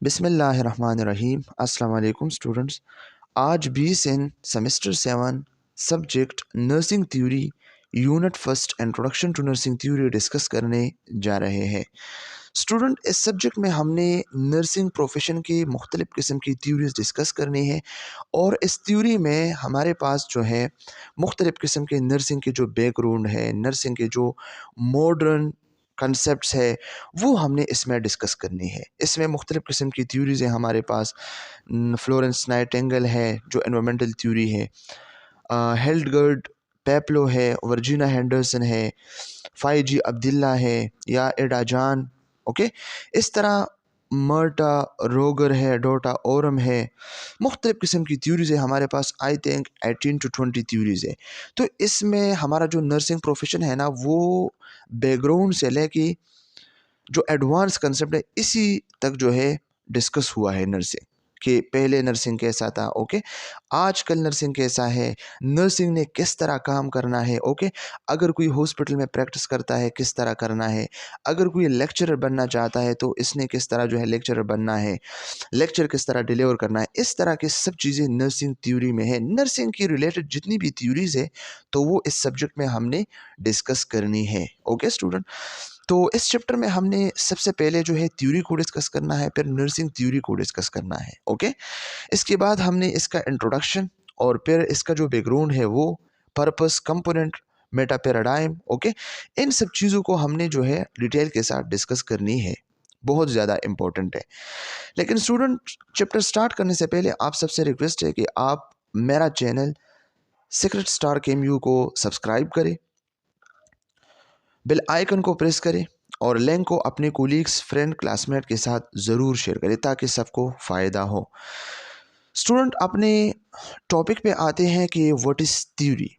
बिस्मिल्लाहिर्रहमानिर्रहीम। अस्सलाम वालेकुम स्टूडेंट्स। आज 20 in semester 7 subject nursing theory unit first introduction to nursing theory discuss करने जा रहे हैं। स्टूडेंट, इस सब्जेक्ट में हमने नर्सिंग प्रोफेशन की मुख्तलिफ़ किस्म की थ्योरीज डिस्कस करनी है और इस थ्योरी में हमारे पास जो है मुख्तलिफ़ किस्म के नर्सिंग के जो बैकग्राउंड है, नर्सिंग के जो मॉडर्न कंसेप्ट्स है, वो हमने इसमें डिस्कस करनी है। इसमें मुख्तलिफ़ किस्म की थ्योरीज़ हैं हमारे पास। फ्लोरेंस नाइटिंगेल है जो एनवायरमेंटल थ्योरी है, हिल्डगर्ड पेप्लो है, वर्जीना हेंडरसन है, फाइजी अब्दुल्ला है या एडा जान। ओके, इस तरह मर्टा रोगर है, डोटा ओरम है, मुख्तलिफ़ किस्म की थ्योरीज़ है हमारे पास। आई थिंक 18 to 20 थ्योरीज़ है। तो इसमें हमारा जो नर्सिंग प्रोफेशन है ना, वो बैकग्राउंड से लेके जो एडवांस कंसेप्ट है इसी तक जो है डिस्कस हुआ है नर्सिंग कि पहले नर्सिंग कैसा था। ओके, आजकल नर्सिंग कैसा है, नर्सिंग ने किस तरह काम करना है। ओके, अगर कोई हॉस्पिटल में प्रैक्टिस करता है किस तरह करना है, अगर कोई लेक्चरर बनना चाहता है तो इसने किस तरह जो है लेक्चरर बनना है, लेक्चर किस तरह डिलीवर करना है, इस तरह की सब चीज़ें नर्सिंग थ्योरी में है। नर्सिंग की रिलेटेड जितनी भी थ्योरीज है तो वो इस सब्जेक्ट में हमने डिस्कस करनी है। ओके स्टूडेंट, तो इस चैप्टर में हमने सबसे पहले जो है थ्योरी को डिस्कस करना है, फिर नर्सिंग थ्योरी को डिस्कस करना है। ओके, इसके बाद हमने इसका इंट्रोडक्शन और फिर इसका जो बैकग्राउंड है वो purpose, component, meta paradigm. Okay, इन सब चीज़ों को हमने जो है डिटेल के साथ डिस्कस करनी है, बहुत ज़्यादा इंपॉर्टेंट है। लेकिन स्टूडेंट, चैप्टर स्टार्ट करने से पहले आप सबसे रिक्वेस्ट है कि आप मेरा चैनल सीक्रेट स्टार केमयू को सब्सक्राइब करें, बेल आइकन को प्रेस करें और लिंक को अपने कोलीग्स, फ्रेंड, क्लासमेट के साथ ज़रूर शेयर करें ताकि सबको फ़ायदा हो। स्टूडेंट, अपने टॉपिक पे आते हैं कि व्हाट इज़ थ्योरी।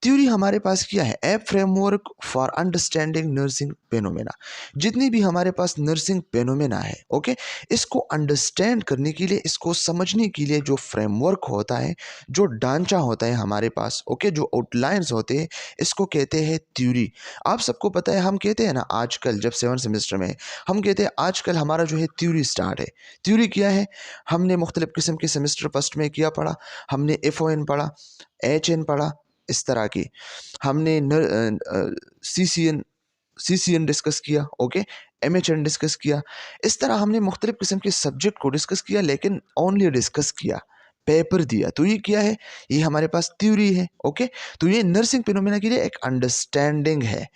थ्योरी हमारे पास क्या है? ए फ्रेमवर्क फॉर अंडरस्टैंडिंग नर्सिंग पेनोमेना। जितनी भी हमारे पास नर्सिंग पेनोमेना है, ओके, इसको अंडरस्टैंड करने के लिए, इसको समझने के लिए जो फ्रेमवर्क होता है, जो ढांचा होता है हमारे पास, ओके, जो आउटलाइंस होते हैं, इसको कहते हैं थ्योरी। आप सबको पता है, हम कहते हैं ना आजकल जब 7 सेमेस्टर में हम कहते हैं आजकल हमारा जो है थ्योरी स्टार्ट है। थ्योरी क्या है? हमने मुख्तलिफ़ किस्म के सेमेस्टर फर्स्ट में किया पढ़ा, हमने FON पढ़ा, HN पढ़ा, इस तरह की हमने CCN डिस्कस किया। ओके, MHN डिस्कस किया। इस तरह हमने मुख्तलिफ़ किस्म के सब्जेक्ट को डिस्कस किया, लेकिन ओनली डिस्कस किया, पेपर दिया। तो ये क्या है? ये हमारे पास थ्योरी है। ओके, तो ये नर्सिंग फिनोमेना के लिए एक अंडरस्टैंडिंग है।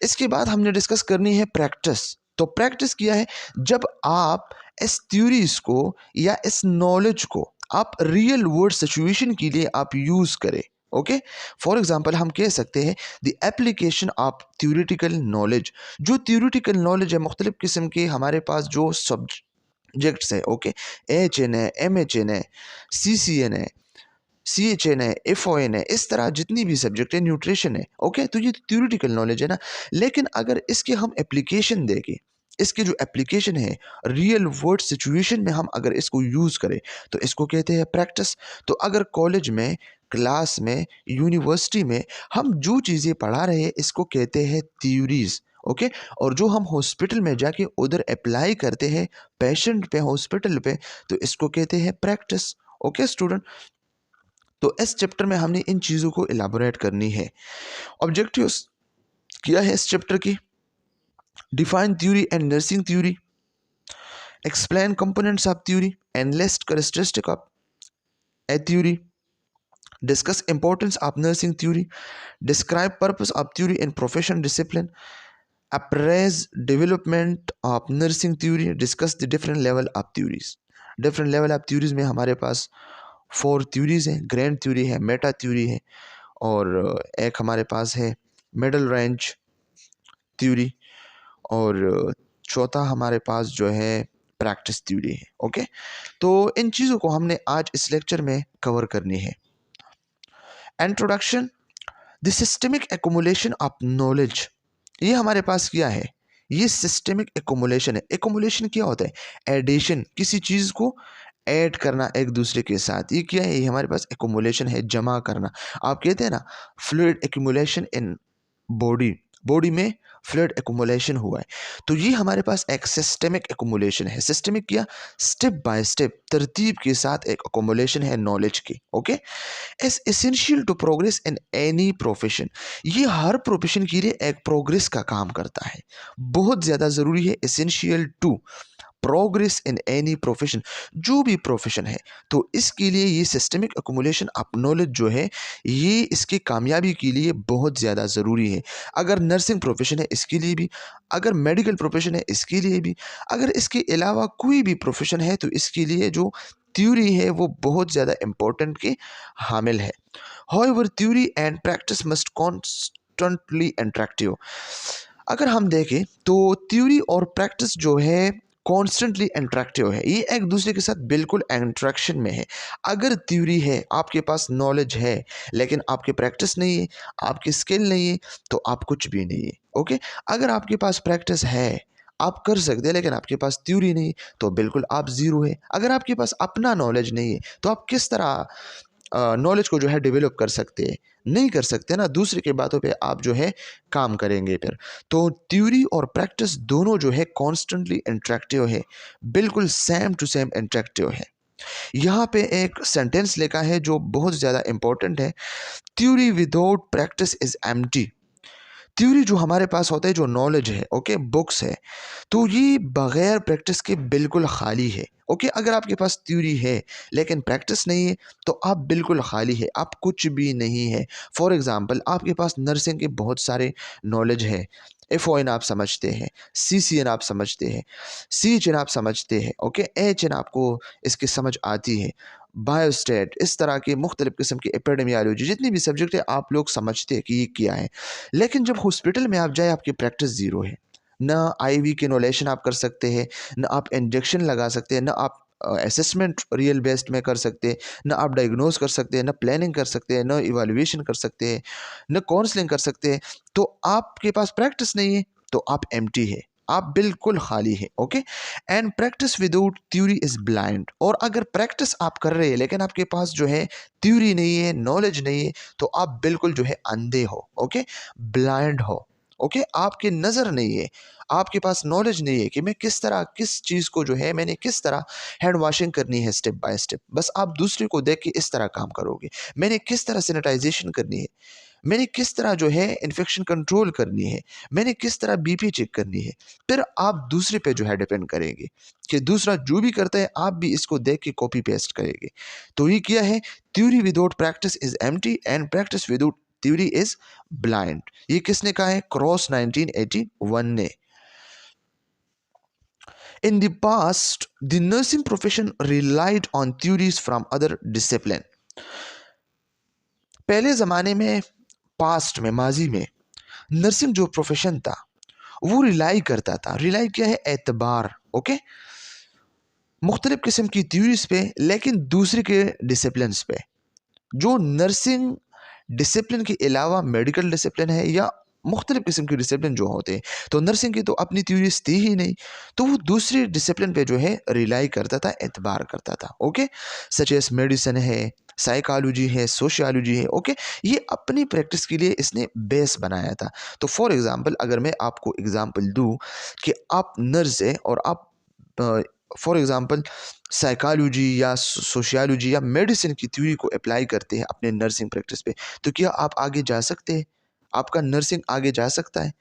इसके बाद हमने डिस्कस करनी है प्रैक्टिस। तो प्रैक्टिस किया है जब आप इस थ्योरीज को या इस नॉलेज को आप रियल वर्ल्ड सिचुएशन के लिए आप यूज़ करें। ओके, फॉर एग्जाम्पल हम कह सकते हैं the application of theoretical knowledge. जो थ्योरेटिकल नॉलेज है, मुख्तलिफ किस्म के हमारे पास जो सब्जेक्ट्स है, ओके, HN है, MHN है, CCN है, CHN है, FON है, इस तरह जितनी भी सब्जेक्ट है, न्यूट्रिशन है। ओके, तो ये थ्योरेटिकल नॉलेज है ना। लेकिन अगर इसके हम एप्लीकेशन देखें, इसके जो एप्लीकेशन है रियल वर्ल्ड सिचुएशन में हम अगर इसको यूज़ करें तो इसको कहते हैं प्रैक्टिस। तो अगर कॉलेज में, क्लास में, यूनिवर्सिटी में हम जो चीज़ें पढ़ा रहे हैं इसको कहते हैं थ्योरीज। ओके, और जो हम हॉस्पिटल में जाके उधर अप्लाई करते हैं पेशेंट पे, हॉस्पिटल पे, तो इसको कहते हैं प्रैक्टिस। ओके स्टूडेंट, तो इस चैप्टर में हमने इन चीज़ों को इलाबोरेट करनी है। ऑब्जेक्टिव्स क्या है इस चैप्टर की? Define theory and nursing theory, explain components of theory and list characteristic of a theory, discuss importance of nursing theory, describe purpose of theory in profession discipline, appraise development of nursing theory, discuss the different level of theories। Different level of theories में हमारे पास 4 theories हैं। Grand theory है, meta theory है, और एक हमारे पास है मिडल रेंज थ्योरी, और चौथा हमारे पास जो है प्रैक्टिस थ्योरी है। ओके, तो इन चीज़ों को हमने आज इस लेक्चर में कवर करनी है। Introduction, the systemic accumulation of knowledge. ये हमारे पास क्या है? ये सिस्टमिक एक्युमुलेशन है। एक्युमुलेशन क्या होता है? एडिशन, किसी चीज़ को ऐड करना एक दूसरे के साथ। ये क्या है? ये हमारे पास एक्युमुलेशन है, जमा करना। आप कहते हैं ना fluid accumulation in body, body में फ्लूइड एक्युमुलेशन हुआ है। तो ये हमारे पास एक सिस्टमिक एक्युमुलेशन है। सिस्टमिक किया, स्टेप बाय स्टेप तरतीब के साथ एक एक्युमुलेशन है नॉलेज की। Okay, is essential to progress in any profession. ये हर प्रोफेशन के लिए एक प्रोग्रेस का काम करता है, बहुत ज़्यादा ज़रूरी है। Essential to progress in any profession, जो भी प्रोफेशन है, तो इसके लिए ये सिस्टमिक अकोमोलेशन ऑफ नॉलेज जो है, ये इसकी कामयाबी के लिए बहुत ज़्यादा ज़रूरी है। अगर नर्सिंग प्रोफेशन है इसके लिए भी, अगर मेडिकल प्रोफेशन है इसके लिए भी, अगर इसके अलावा कोई भी प्रोफेशन है तो इसके लिए जो थ्योरी है वो बहुत ज़्यादा इम्पोर्टेंट के हामिल है। However theory and practice must constantly interactive. अगर हम देखें तो थ्योरी और प्रैक्टिस जो है कॉन्स्टेंटली इंटरेक्टिव है, ये एक दूसरे के साथ बिल्कुल इंटरेक्शन में है। अगर थ्योरी है, आपके पास नॉलेज है, लेकिन आपकी प्रैक्टिस नहीं है, आपकी स्किल नहीं है, तो आप कुछ भी नहीं है। ओके, अगर आपके पास प्रैक्टिस है, आप कर सकते हैं, लेकिन आपके पास थ्योरी नहीं, तो बिल्कुल आप ज़ीरो है। अगर आपके पास अपना नॉलेज नहीं है तो आप किस तरह नॉलेज को जो है डेवलप कर सकते हैं? नहीं कर सकते ना, दूसरे की बातों पे आप जो है काम करेंगे फिर। तो थ्योरी और प्रैक्टिस दोनों जो है कॉन्स्टेंटली इंटरेक्टिव है, बिल्कुल सेम टू सेम इंटरेक्टिव है। यहाँ पे एक सेंटेंस लिखा है जो बहुत ज़्यादा इंपॉर्टेंट है। Theory without practice is empty. Theory जो हमारे पास होता है, जो नॉलेज है, ओके, बुक्स है, तो ये बगैर प्रैक्टिस के बिल्कुल खाली है। ओके, अगर आपके पास थ्योरी है लेकिन प्रैक्टिस नहीं है तो आप बिल्कुल खाली है, आप कुछ भी नहीं है। फॉर एग्जांपल, आपके पास नर्सिंग के बहुत सारे नॉलेज है। एफ आप समझते हैं, CCN आप समझते हैं, CHN आप समझते हैं, ओके, HN आपको इसकी समझ आती है, बायोस्टेट, इस तरह के मुख्तलिफ़ किस्म की एपिडेमियोलॉजी, जितनी भी सब्जेक्ट है आप लोग समझते हैं कि ये क्या है। लेकिन जब हॉस्पिटल में आप जाए, आपकी प्रैक्टिस ज़ीरो है। ना IV की इनोलेशन आप कर सकते हैं, ना आप इंजेक्शन लगा सकते हैं, ना आप असेसमेंट रियल बेस्ड में कर सकते हैं, ना आप डायग्नोज कर सकते हैं, ना प्लानिंग कर सकते हैं, ना इवैल्यूएशन कर सकते हैं, ना काउंसलिंग कर सकते हैं। तो आपके पास प्रैक्टिस नहीं है तो आप एम्प्टी है, आप बिल्कुल खाली है। Okay, and practice without theory is blind. और अगर प्रैक्टिस आप कर रहे हैं लेकिन आपके पास जो है थ्योरी नहीं है, नॉलेज नहीं है, तो आप बिल्कुल जो है अंधे हो। ओके, ब्लाइंड हो। ओके, आपकी नज़र नहीं है, आपके पास नॉलेज नहीं है कि मैं किस तरह, किस चीज़ को जो है मैंने किस तरह हैंड वॉशिंग करनी है स्टेप बाय स्टेप। बस आप दूसरे को देख के इस तरह काम करोगे। मैंने किस तरह सैनिटाइजेशन करनी है, मैंने किस तरह जो है इन्फेक्शन कंट्रोल करनी है, मैंने किस तरह BP चेक करनी है, फिर आप दूसरे पे जो है डिपेंड करेंगे कि दूसरा जो भी करता है आप भी इसको देख के कॉपी पेस्ट करेंगे। तो ये किया है, theory without practice is empty and practice without theory is blind. ये किसने कहा है? क्रॉस 1981 ने। In the past, the nursing profession relied on theories from other discipline. पहले ज़माने में, पास्ट में, माजी में, नर्सिंग जो प्रोफेशन था वो रिलाई करता था। रिलाई क्या है? एतबार। ओके, मुख्तलिफ किस्म की थ्योरीज पे, लेकिन दूसरे के डिसिप्लिन्स पे। जो नर्सिंग डिसिप्लिन के अलावा मेडिकल डिसिप्लिन है या मुख्तलिफ किस्म के डिसिप्लिन जो होते हैं, तो नर्सिंग की तो अपनी थ्योरीज थी ही नहीं, तो वो दूसरे डिसिप्लिन पे जो है रिलाई करता था, एतबार करता था। ओके, सच एस मेडिसिन है, साइकोलॉजी है, सोशियोलॉजी है। ओके, ये अपनी प्रैक्टिस के लिए इसने बेस बनाया था। तो फॉर एग्जांपल, अगर मैं आपको एग्जांपल दूं कि आप नर्स है और आप फॉर एग्जांपल साइकोलॉजी या सोशियोलॉजी या मेडिसिन की थ्योरी को अप्लाई करते हैं अपने नर्सिंग प्रैक्टिस पे, तो क्या आप आगे जा सकते हैं? आपका नर्सिंग आगे जा सकता है?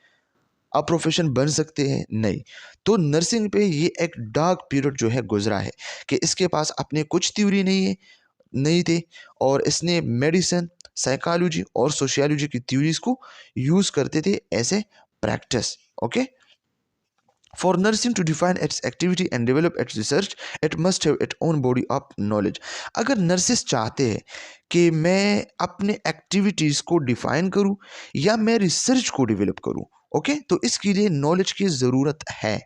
आप प्रोफेशन बन सकते हैं? नहीं। तो नर्सिंग पे ये एक डार्क पीरियड जो है गुजरा है कि इसके पास अपने कुछ थ्योरी नहीं है, नहीं थे, और इसने मेडिसिन, साइकोलॉजी और सोशियोलॉजी की थ्योरीज को यूज़ करते थे as a practice. Okay, for nursing to define its activity and develop its research, it must have its own body of knowledge. अगर नर्सिस चाहते हैं कि मैं अपने एक्टिविटीज़ को डिफाइन करूं या मैं रिसर्च को डेवलप करूं, ओके, तो इसके लिए नॉलेज की ज़रूरत है।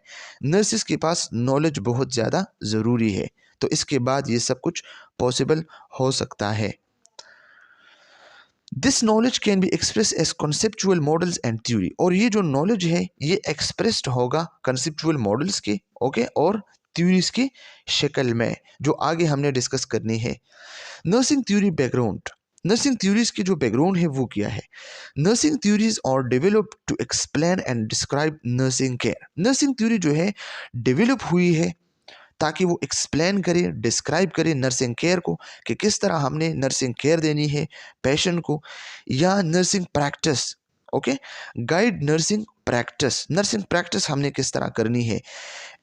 नर्सिस के पास नॉलेज बहुत ज़्यादा ज़रूरी है, तो इसके बाद ये सब कुछ पॉसिबल हो सकता है। This knowledge can be express as conceptual models and theory. और ये जो नॉलेज है ये एक्सप्रेस्ड होगा कंसेप्चुअल मॉडल्स के, ओके, और थ्योरीज की शक्ल में, जो आगे हमने डिस्कस करनी है। Nursing theory background. Nursing theories की जो बैकग्राउंड है वो क्या है? Nursing theories are develop to explain and describe nursing care. Nursing theory जो है डेवलप हुई है ताकि वो एक्सप्लेन करे, डिस्क्राइब करे नर्सिंग केयर को कि किस तरह हमने नर्सिंग केयर देनी है पेशेंट को, या nursing practice, okay, guide nursing practice हमने किस तरह करनी है,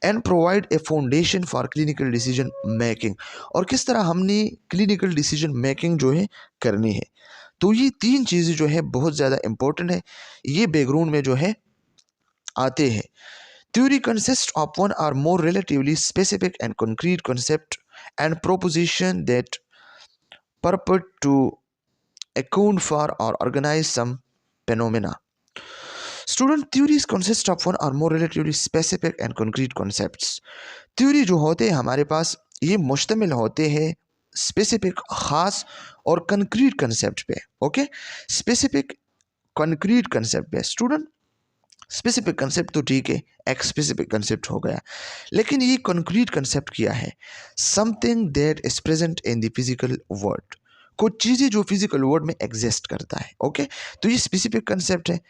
and provide a foundation for clinical decision making, और किस तरह हमने क्लिनिकल डिसीजन मेकिंग जो है करनी है। तो ये तीन चीज़ें जो है बहुत ज़्यादा इंपॉर्टेंट है, ये बैकग्राउंड में जो है आते हैं। Theory consists of one or more relatively specific and concrete concept and proposition that purport to account for or organize some phenomena. Student, theories consist of one or more relatively specific and concrete concepts. Theory जो होते हैं हमारे पास ये मुश्तमिल होते हैं specific, ख़ास और कंक्रीट कंसेप्ट पे, ओके, स्पेसिफिक कंक्रीट कंसेप्ट पे। स्टूडेंट, स्पेसिफिक कंसेप्ट तो ठीक है, एक स्पेसिफिक कंसेप्ट हो गया, लेकिन ये कंक्रीट कंसेप्ट क्या है? Something that is present in the physical world, कुछ चीज़ें जो फिजिकल वर्ल्ड में एग्जिस्ट करता है, ओके। तो ये स्पेसिफिक कंसेप्ट है,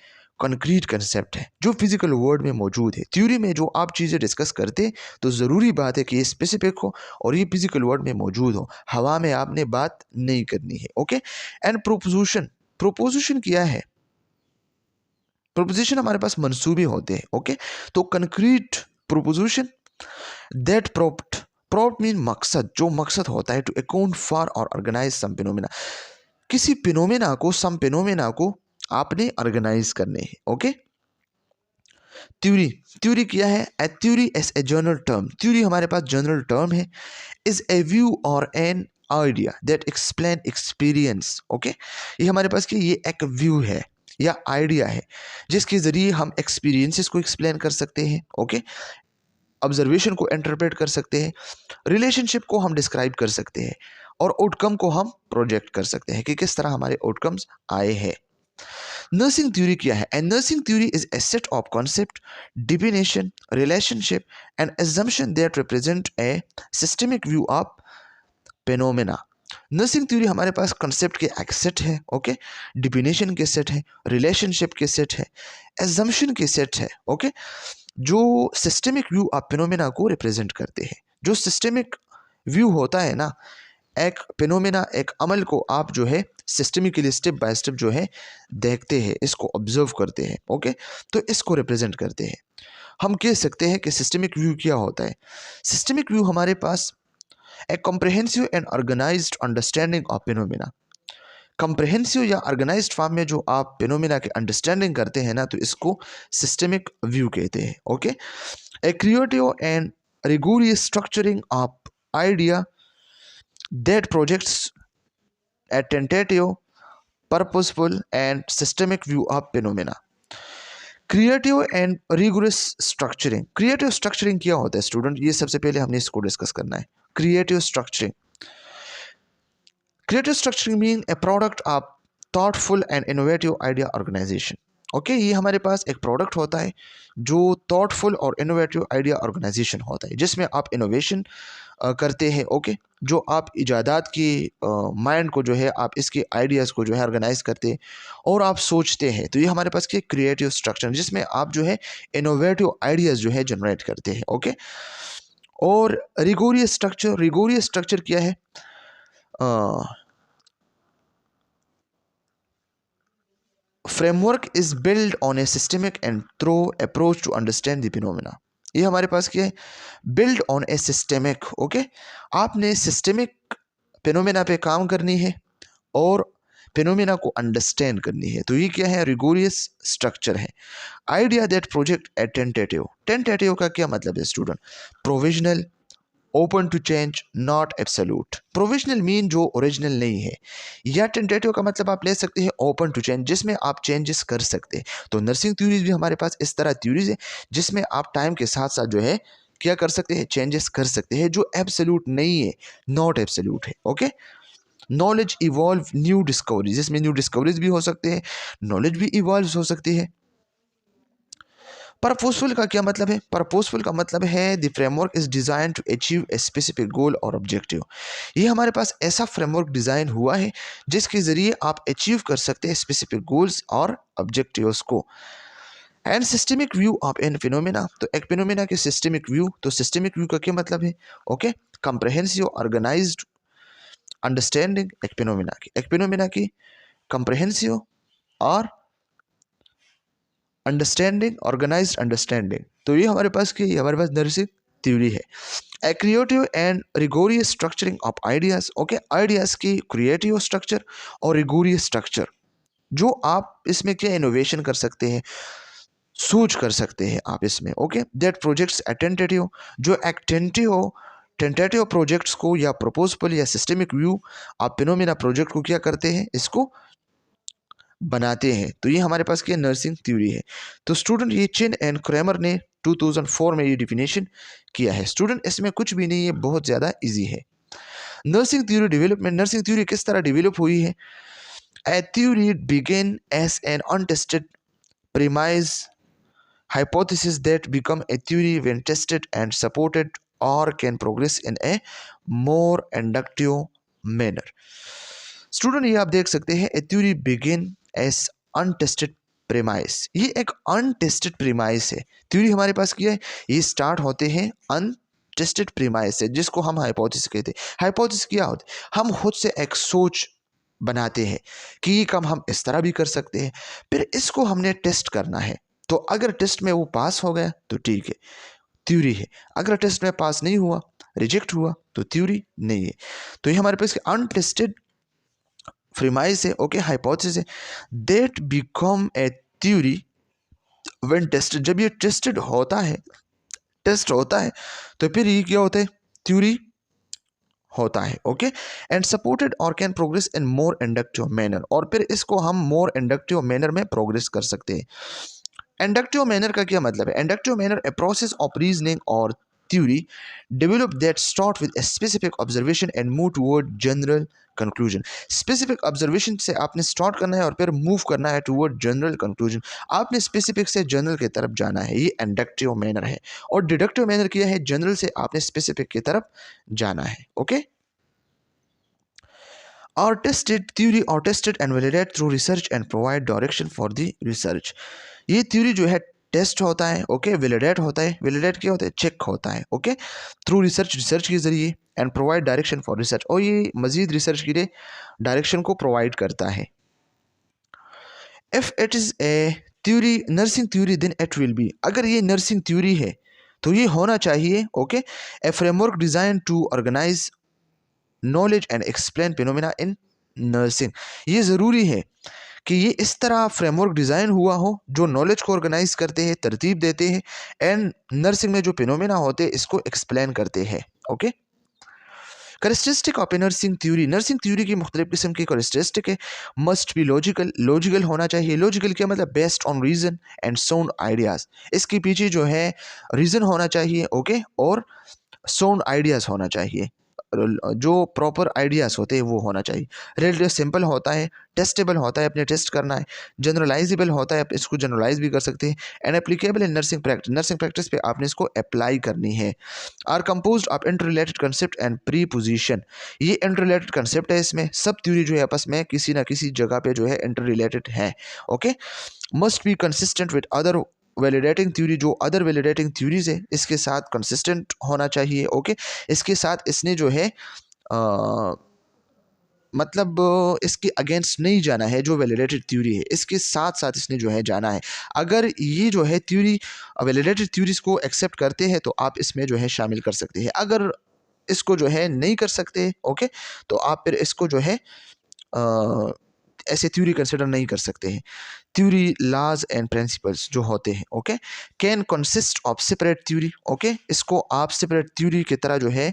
कंक्रीट कंसेप्ट है जो फिजिकल वर्ल्ड में मौजूद है। थ्योरी में जो आप चीज़ें डिस्कस करते तो ज़रूरी बात है कि ये स्पेसिफिक हो और ये फिजिकल वर्ल्ड में मौजूद हो, हवा में आपने बात नहीं करनी है, ओके। एंड प्रोपोजिशन, प्रोपोजिशन क्या है? प्रोपोजिशन हमारे पास मंसूबे होते हैं, ओके। तो कंक्रीट प्रोपोजिशन दैट प्रोप्ट मीन मकसद, जो मकसद होता है टू अकाउंट फॉर और ऑर्गेनाइज सम फिनोमेना, किसी फिनोमेना को, सम फिनोमेना को आपने ऑर्गेनाइज करने हैं, ओके। थ्योरी, थ्योरी क्या है? A theory as a general term, theory हमारे पास जनरल टर्म है, is a view or an idea that explain experience, okay. ये हमारे पास कि ये एक व्यू है या आइडिया है जिसके ज़रिए हम एक्सपीरियंसेस को एक्सप्लेन कर सकते हैं, ओके, ऑब्जर्वेशन को इंटरप्रेट कर सकते हैं, रिलेशनशिप को हम डिस्क्राइब कर सकते हैं, और आउटकम को हम प्रोजेक्ट कर सकते हैं कि किस तरह हमारे आउटकम्स आए हैं। नर्सिंग थ्योरी क्या है? And nursing theory is a set of concept, definition, relationship and assumption that represent a systemic view of phenomena. Nursing theory हमारे पास कंसेप्ट के एक सेट है, ओके, डिफिनेशन के सेट है, रिलेशनशिप के सेट है, एजम्पशन के सेट है, ओके, जो सिस्टमिक व्यू ऑफ फिनोमेना को रिप्रेजेंट करते हैं। जो सिस्टमिक व्यू होता है ना, एक फिनोमेना, एक अमल को आप जो है सिस्टमिकली स्टेप बाय स्टेप जो है देखते हैं, इसको ऑब्जर्व करते हैं, ओके, तो इसको रिप्रेजेंट करते हैं। हम कह सकते हैं कि सिस्टमिक व्यू क्या होता है? सिस्टमिक व्यू हमारे पास a comprehensive and organised understanding of phenomena, comprehensive या ऑर्गेनाइज्ड फॉर्म में जो आप फिनोमेना की अंडरस्टैंडिंग करते हैं ना, तो इसको सिस्टमिक व्यू कहते हैं, okay. A creative and rigorous structuring of idea that projects A tentative, purposeful and systemic view of phenomena. Creative and rigorous structuring, creative structuring क्या होता है स्टूडेंट? ये सबसे पहले हमने इसको डिस्कस करना है। Creative structuring, creative structuring mean a product of thoughtful and innovative idea organization, okay. ये हमारे पास एक प्रोडक्ट होता है जो थॉटफुल और इनोवेटिव आइडिया ऑर्गेनाइजेशन होता है, जिसमें आप इनोवेशन करते हैं, ओके, जो आप इजादात की माइंड को जो है आप इसके आइडियाज़ को जो है ऑर्गेनाइज करते हैं और आप सोचते हैं। तो ये हमारे पास क्या क्रिएटिव स्ट्रक्चर, जिसमें आप जो है इनोवेटिव आइडियाज़ जो है जनरेट करते हैं, ओके। और रिगोरियस स्ट्रक्चर, रिगोरियस स्ट्रक्चर क्या है? Framework is build on a systemic and thorough approach to understand the phenomena. ये हमारे पास क्या है? Build on a systemic, okay, आपने सिस्टमिक फिनोमेना पे काम करनी है और फिनोमेना को अंडरस्टैंड करनी है। तो ये क्या है? रिगोरियस स्ट्रक्चर है। Idea that project a tentative, tentative का क्या मतलब है student? Provisional, open to change, not absolute. Provisional mean जो ओरिजिनल नहीं है, या टेंटेटिव का मतलब आप ले सकते हैं ओपन टू चेंज, जिसमें आप चेंजेस कर सकते हैं। तो नर्सिंग थ्योरीज भी हमारे पास इस तरह थ्योरीज है जिसमें आप टाइम के साथ साथ जो है क्या कर सकते हैं? चेंजेस कर सकते हैं, जो एब्सोल्यूट नहीं है, नॉट एब्सोल्यूट है, okay. Knowledge evolve, new discoveries, जिसमें न्यू डिस्कवरीज भी हो सकते हैं, नॉलेज भी इवॉल्व हो सकती है। पर्पसफुल का क्या मतलब है? पर्पसफुल का मतलब है the framework is design to achieve a specific goal or objective. ये हमारे पास ऐसा फ्रेमवर्क डिजाइन हुआ है जिसके जरिए आप अचीव कर सकते हैं स्पेसिफिक गोल्स और ऑब्जेक्टिव्स को। And systemic view of an phenomena, तो एक फिनोमेना के सिस्टमिक व्यू, तो सिस्टमिक व्यू का क्या मतलब है? ओके, कंप्रहेंसिव ऑर्गेनाइज्ड अंडरस्टैंडिंग एक फिनोमेना की कंप्रहेंसिव और अंडरस्टैंडिंग, ऑर्गेनाइज्ड अंडरस्टैंडिंग। तो ये हमारे पास क्या है? ये हमारे पास नर्सिंग थ्योरी है। A creative and rigorous structuring of ideas. Okay, ideas की क्रिएटिव स्ट्रक्चर और रिगोरियस स्ट्रक्चर, जो आप इसमें क्या इनोवेशन कर सकते हैं, सोच कर सकते हैं आप इसमें। ओके, दैट प्रोजेक्ट्स अटेंटेटिव, जो एक्टेंटिव टेंटेटिव प्रोजेक्ट्स को या प्रपोजल या सिस्टमिक व्यू आप फिनोमेना प्रोजेक्ट को क्या करते हैं, इसको बनाते हैं। तो ये हमारे पास क्या नर्सिंग थ्योरी है। तो स्टूडेंट ये चिन एंड क्रैमर ने 2004 में ये डिफिनेशन किया है। स्टूडेंट इसमें कुछ भी नहीं है, बहुत ज़्यादा इजी है। Nursing theory development, nursing theory किस तरह डेवलप हुई है? A theory begin as an untested premise hypothesis that become a theory when tested and supported or can progress in a more inductive manner। Student ये आप देख सकते हैं, a theory begin as untested premise, ये एक untested premise है। Theory हमारे पास क्या है? ये स्टार्ट होते हैं अनटेस्टेड प्रीमाइस से, जिसको हम हाइपोथेसिस कहते हैं। हाइपोथेसिस क्या होता है? हम खुद से एक सोच बनाते हैं कि ये काम हम इस तरह भी कर सकते हैं, फिर इसको हमने टेस्ट करना है। तो अगर टेस्ट में वो पास हो गया तो ठीक है, थ्योरी है। अगर टेस्ट में पास नहीं हुआ, रिजेक्ट हुआ, तो थ्योरी नहीं है। तो ये हमारे पास अनटेस्टेड प्रीमाइस है। ओके, हाइपोथेसिस है। That become a theory when tested, जब ये टेस्टेड होता है, टेस्ट होता है, तो फिर ये क्या होता है? थ्योरी होता है। ओके, एंड सपोर्टेड और can progress in more inductive manner, और फिर इसको हम मोर इंडक्टिव मैनर में प्रोग्रेस कर सकते हैं। इंडक्टिव मैनर का क्या मतलब है? Inductive manner a process of reasoning और theory develop that start with a specific observation and move toward general conclusion. Specific observation से आपने स्टार्ट करना है और फिर मूव करना है टुवर्ड जनरल कंक्लूजन। आपने स्पेसिफिक से जनरल की तरफ जाना है, ये इंडक्टिव मैनर है। और डिडक्टिव मैनर क्या है? जनरल से आपने स्पेसिफिक की तरफ जाना है। Okay, or tested theory or tested and validate through research and provide direction for the research। ये थ्योरी जो है टेस्ट होता है। ओके, वैलिडेट होता है। वैलिडेट क्या होता है? चेक होता है। ओके, थ्रू रिसर्च, रिसर्च के जरिए, and provide direction for research, और ये मजीद रिसर्च के लिए डायरेक्शन को प्रोवाइड करता है। If it is a theory, nursing theory, then it will be, अगर ये नर्सिंग थ्योरी है तो ये होना चाहिए। Okay, a framework design to organise knowledge and explain phenomena in nursing. ये ज़रूरी है कि ये इस तरह फ्रेमवर्क डिज़ाइन हुआ हो जो नॉलेज को ऑर्गेनाइज करते हैं, तरतीब देते हैं, एंड नर्सिंग में जो फिनोमेना होते हैं इसको एक्सप्लेन करते हैं। Okay, characteristic of A nursing theory, nursing theory की मुख्तलिफ किस्म की करेक्टरिस्टिक है। मस्ट बी लॉजिकल, लॉजिकल होना चाहिए। लॉजिकल क्या मतलब? Based on reason and sound ideas, इसके पीछे जो है रीज़न होना चाहिए। ओके, और साउंड आइडियाज़ होना चाहिए, जो प्रॉपर आइडियाज़ होते हैं वो होना चाहिए। रिलेटिव सिंपल होता है, टेस्टेबल होता है, अपने टेस्ट करना है। जनरलाइजेबल होता है, आप इसको जनरलाइज भी कर सकते हैं। And applicable in nursing practice, nursing practice पे आपने इसको अप्लाई करनी है। Are composed of interrelated concept and proposition, ये इंटर रिलेटेड कंसेप्ट है। इसमें सब थ्योरी जो है आपस में किसी ना किसी जगह पे जो है इंटर रिलेटेड है। Okay, must be consistent with other validating theory, जो अदर वैलिडेटिंग थ्योरीज है इसके साथ कंसिस्टेंट होना चाहिए। ओके, इसके साथ इसने जो है मतलब इसके अगेंस्ट नहीं जाना है। जो वैलिडेटेड थ्योरी है इसके साथ साथ इसने जो है जाना है। अगर ये जो है थ्योरी वैलिडेटेड थ्योरीज को एक्सेप्ट करते हैं तो आप इसमें जो है शामिल कर सकते हैं। अगर इसको जो है नहीं कर सकते, ओके, तो आप फिर इसको जो है ऐसे थ्योरी कंसिडर नहीं कर सकते हैं। थ्योरी लॉज एंड प्रिंसिपल्स जो होते हैं, okay, can consist of separate theory. Okay, इसको आप सेपरेट थ्योरी की तरह जो है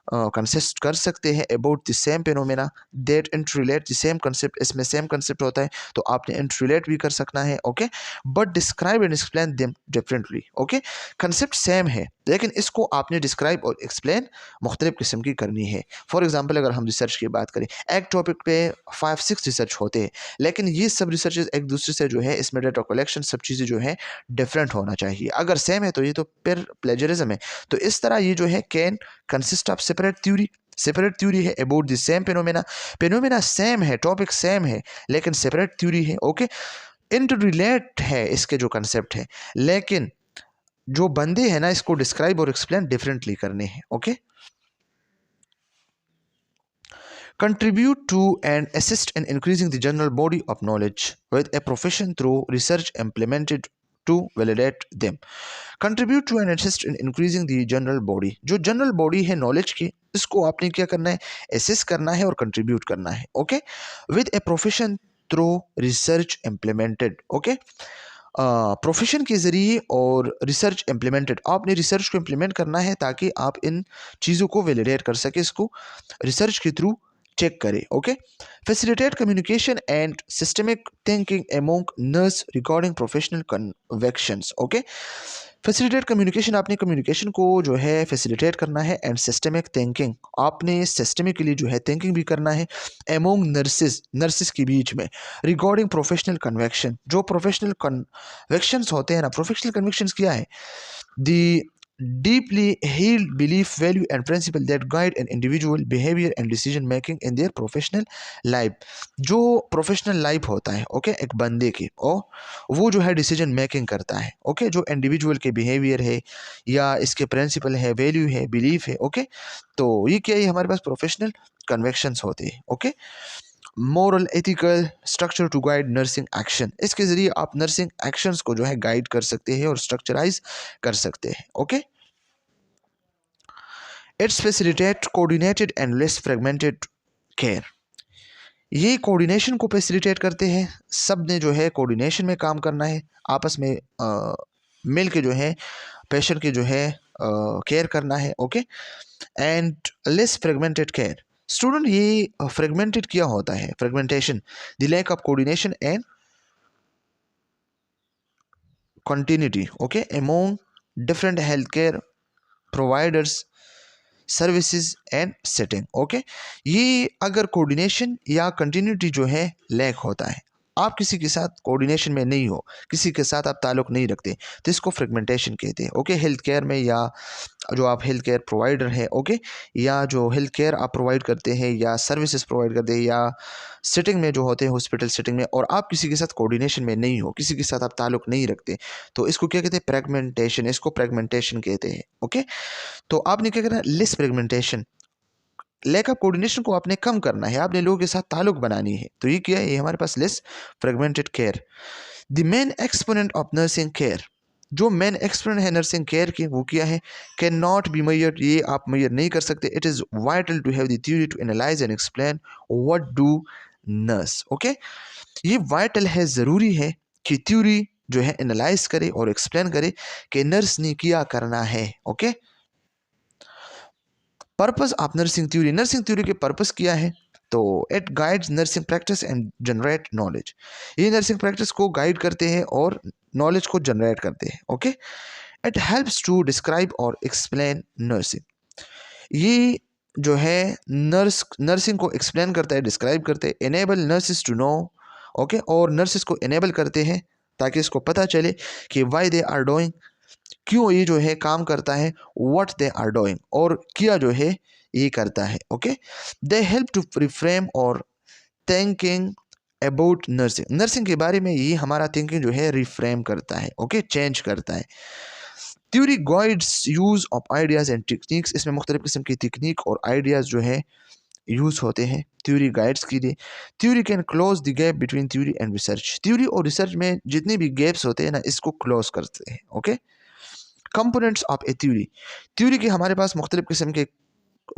कंसिस्ट कर सकते हैं about the same phenomena that interrelate the same concept, इसमें सेम कंसेप्ट होता है तो आपने इंटररिलेट भी कर सकना है, okay, but describe and explain them differently, okay, concept same है लेकिन इसको आपने डिस्क्राइब और एक्सप्लेन मुख्तलिफ किस्म की करनी है। फॉर एग्जाम्पल अगर हम रिसर्च की बात करें, एक टॉपिक पे 5-6 रिसर्च होते हैं लेकिन ये सब रिसर्च एक दूसरे से जो है इसमें डेटा कलेक्शन सब चीज़ें जो है डिफरेंट होना चाहिए, अगर सेम है तो ये तो फिर प्लेजरिज्म है। तो इस तरह ये जो है can consist of separate theory है about the same phenomena, phenomena same है, टॉपिक सेम है लेकिन सेपरेट थ्योरी है, ओके, इंटररिलेट है इसके जो कंसेप्ट है लेकिन जो बंदे हैं ना इसको डिस्क्राइब और एक्सप्लेन डिफरेंटली करने हैं, okay. Contribute to and assist in increasing the general body of knowledge with a profession through research implemented to validate them. Contribute to and assist in increasing the general body, जो general body है knowledge की इसको आपने क्या करना है, assess करना है और कंट्रीब्यूट करना है, okay, with a profession through research implemented, okay, profession के ज़रिए और रिसर्च इम्प्लीमेंटेड, आपने रिसर्च को इम्प्लीमेंट करना है ताकि आप इन चीज़ों को वैलिडेट कर सके, इसको रिसर्च के थ्रू चेक करें, okay. Facilitate communication and systemic thinking among nurse regarding professional convictions, okay. Facilitate communication, आपने कम्युनिकेशन को जो है फैसिलिटेट करना है एंड सिस्टमिक थिंकिंग, आपने सिस्टमिकली जो है थिंकिंग भी करना है अमोंग नर्सिस के बीच में रिगार्डिंग प्रोफेशनल कन्वेक्शन, जो प्रोफेशनल कन्वेक्शंस होते हैं ना, प्रोफेशनल कन्वेक्शंस क्या है, दी deeply held belief, value and principle that guide an individual behavior and decision making in their professional life, जो प्रोफेशनल लाइफ होता है, ओके, एक बंदे की और वो जो है डिसीजन मेकिंग करता है, ओके, जो इंडिविजुअल के बिहेवियर है या इसके प्रिंसिपल है, वैल्यू है, बिलीफ है, ओके, तो ये क्या है हमारे पास प्रोफेशनल कन्वेक्शंस होते हैं, okay. Moral ethical structure to guide nursing action, इसके ज़रिए आप नर्सिंग एक्शंस को जो है गाइड कर सकते हैं और स्ट्रक्चराइज कर सकते हैं, okay. It's facilitate coordinated and less fragmented care, ये कोऑर्डिनेशन को फैसिलिटेट करते हैं, सब ने जो है कोऑर्डिनेशन में काम करना है, आपस में मिल के जो है पेशेंट के जो है केयर करना है, okay, and less fragmented care, student ये फ्रेगमेंटेड क्या होता है, fragmentation, the lack of coordination and continuity, okay, among different healthcare providers services and setting, okay, ये अगर कोऑर्डिनेशन या कंटिन्यूटी जो है लैक होता है, आप किसी के साथ कोऑर्डिनेशन में नहीं हो, किसी के साथ आप ताल्लुक़ नहीं रखते तो इसको फ्रेगमेंटेशन कहते हैं, ओके। हेल्थ केयर में या जो आप हेल्थ केयर प्रोवाइडर है, ओके, या जो हेल्थ केयर आप प्रोवाइड करते हैं या सर्विसेज प्रोवाइड करते हैं या सिटिंग में जो होते हैं हॉस्पिटल सिटिंग में, और आप किसी के साथ कोऑर्डिनेशन में नहीं हो, किसी के साथ आप ताल्लुक़ नहीं रखते तो इसको क्या कहते हैं, फ्रेगमेंटेशन, इसको फ्रेगमेंटेशन कहते हैं, ओके। तो आपने क्या करना है, less fragmentation, lack of coordination को आपने कम करना है, आपने लोगों के साथ ताल्लुक बनानी है, तो ये क्या है, ये हमारे पास less fragmented care. The main exponent of nursing care, जो मेन एक्सपोनेंट है नर्सिंग केयर की वो क्या है, कैन नॉट बी मेजर्ड, ये आप मेजर नहीं कर सकते, it is vital to have the theory to analyse and explain what do nurse, okay, ये वाइटल है, ज़रूरी है कि थ्योरी जो है एनालाइज करे और एक्सप्लेन करे कि नर्स ने क्या करना है, okay. Purpose of nursing theory, nursing theory के पर्पस क्या है, तो it guides nursing practice and generate knowledge, ये नर्सिंग प्रैक्टिस को गाइड करते हैं और नॉलेज को जनरेट करते हैं, okay. It helps to describe और एक्सप्लेन नर्सिंग, ये जो है नर्सिंग को एक्सप्लेन करता है, डिस्क्राइब करते हैं, enable nurses to know, okay, और नर्सिस को एनेबल करते हैं ताकि इसको पता चले कि वाई दे आर डूइंग, क्यों ये जो है काम करता है, व्हाट दे आर डूइंग, और क्या जो है ये करता है, okay. They help to reframe our thinking about nursing, nursing के बारे में ये हमारा थिंकिंग जो है रिफ्रेम करता है, ओके, चेंज करता है। Theory guides use of ideas and techniques, इसमें मुख्तलिफ किस्म की टेक्निक और आइडियाज जो है यूज होते हैं थ्योरी गाइड्स के लिए। Theory can close the gap between theory and research, theory और रिसर्च में जितने भी गैप्स होते हैं ना इसको क्लोज करते हैं, okay. Components of A theory, theory के हमारे पास मुख्तलिफ किस्म के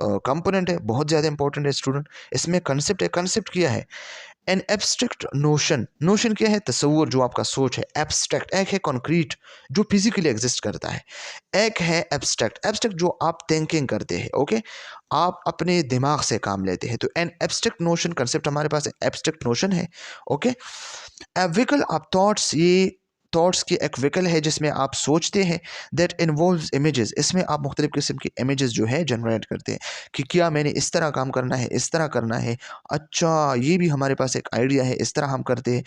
कंपोनेंट है, बहुत ज़्यादा इंपॉर्टेंट है स्टूडेंट, इसमें कंसेप्ट है, कंसेप्ट क्या है, एन एब्स्ट्रैक्ट नोशन, नोशन क्या है? तस्वुर, जो आपका सोच है। एब्स्ट्रैक्ट, एक है कॉन्क्रीट जो फिजिकली एग्जिस्ट करता है, एक है एब्स्ट्रैक्ट, एब्स्ट्रैक्ट जो आप थिंकिंग करते हैं, ओके, आप अपने दिमाग से काम लेते हैं। तो एन एब्स्ट्रैक्ट नोशन कंसेप्ट हमारे पास एब्स्ट्रैक्ट नोशन है, okay. A vehicle of thoughts, ये थॉट्स की एक व्हीकल है जिसमें आप सोचते हैं। दैट इन्वॉल्व्स इमेजेस, इसमें आप मुख्तलिफ किस्म की इमेजेस जो है जनरेट करते हैं कि क्या मैंने इस तरह काम करना है, इस तरह करना है, अच्छा ये भी हमारे पास एक आइडिया है, इस तरह हम करते हैं।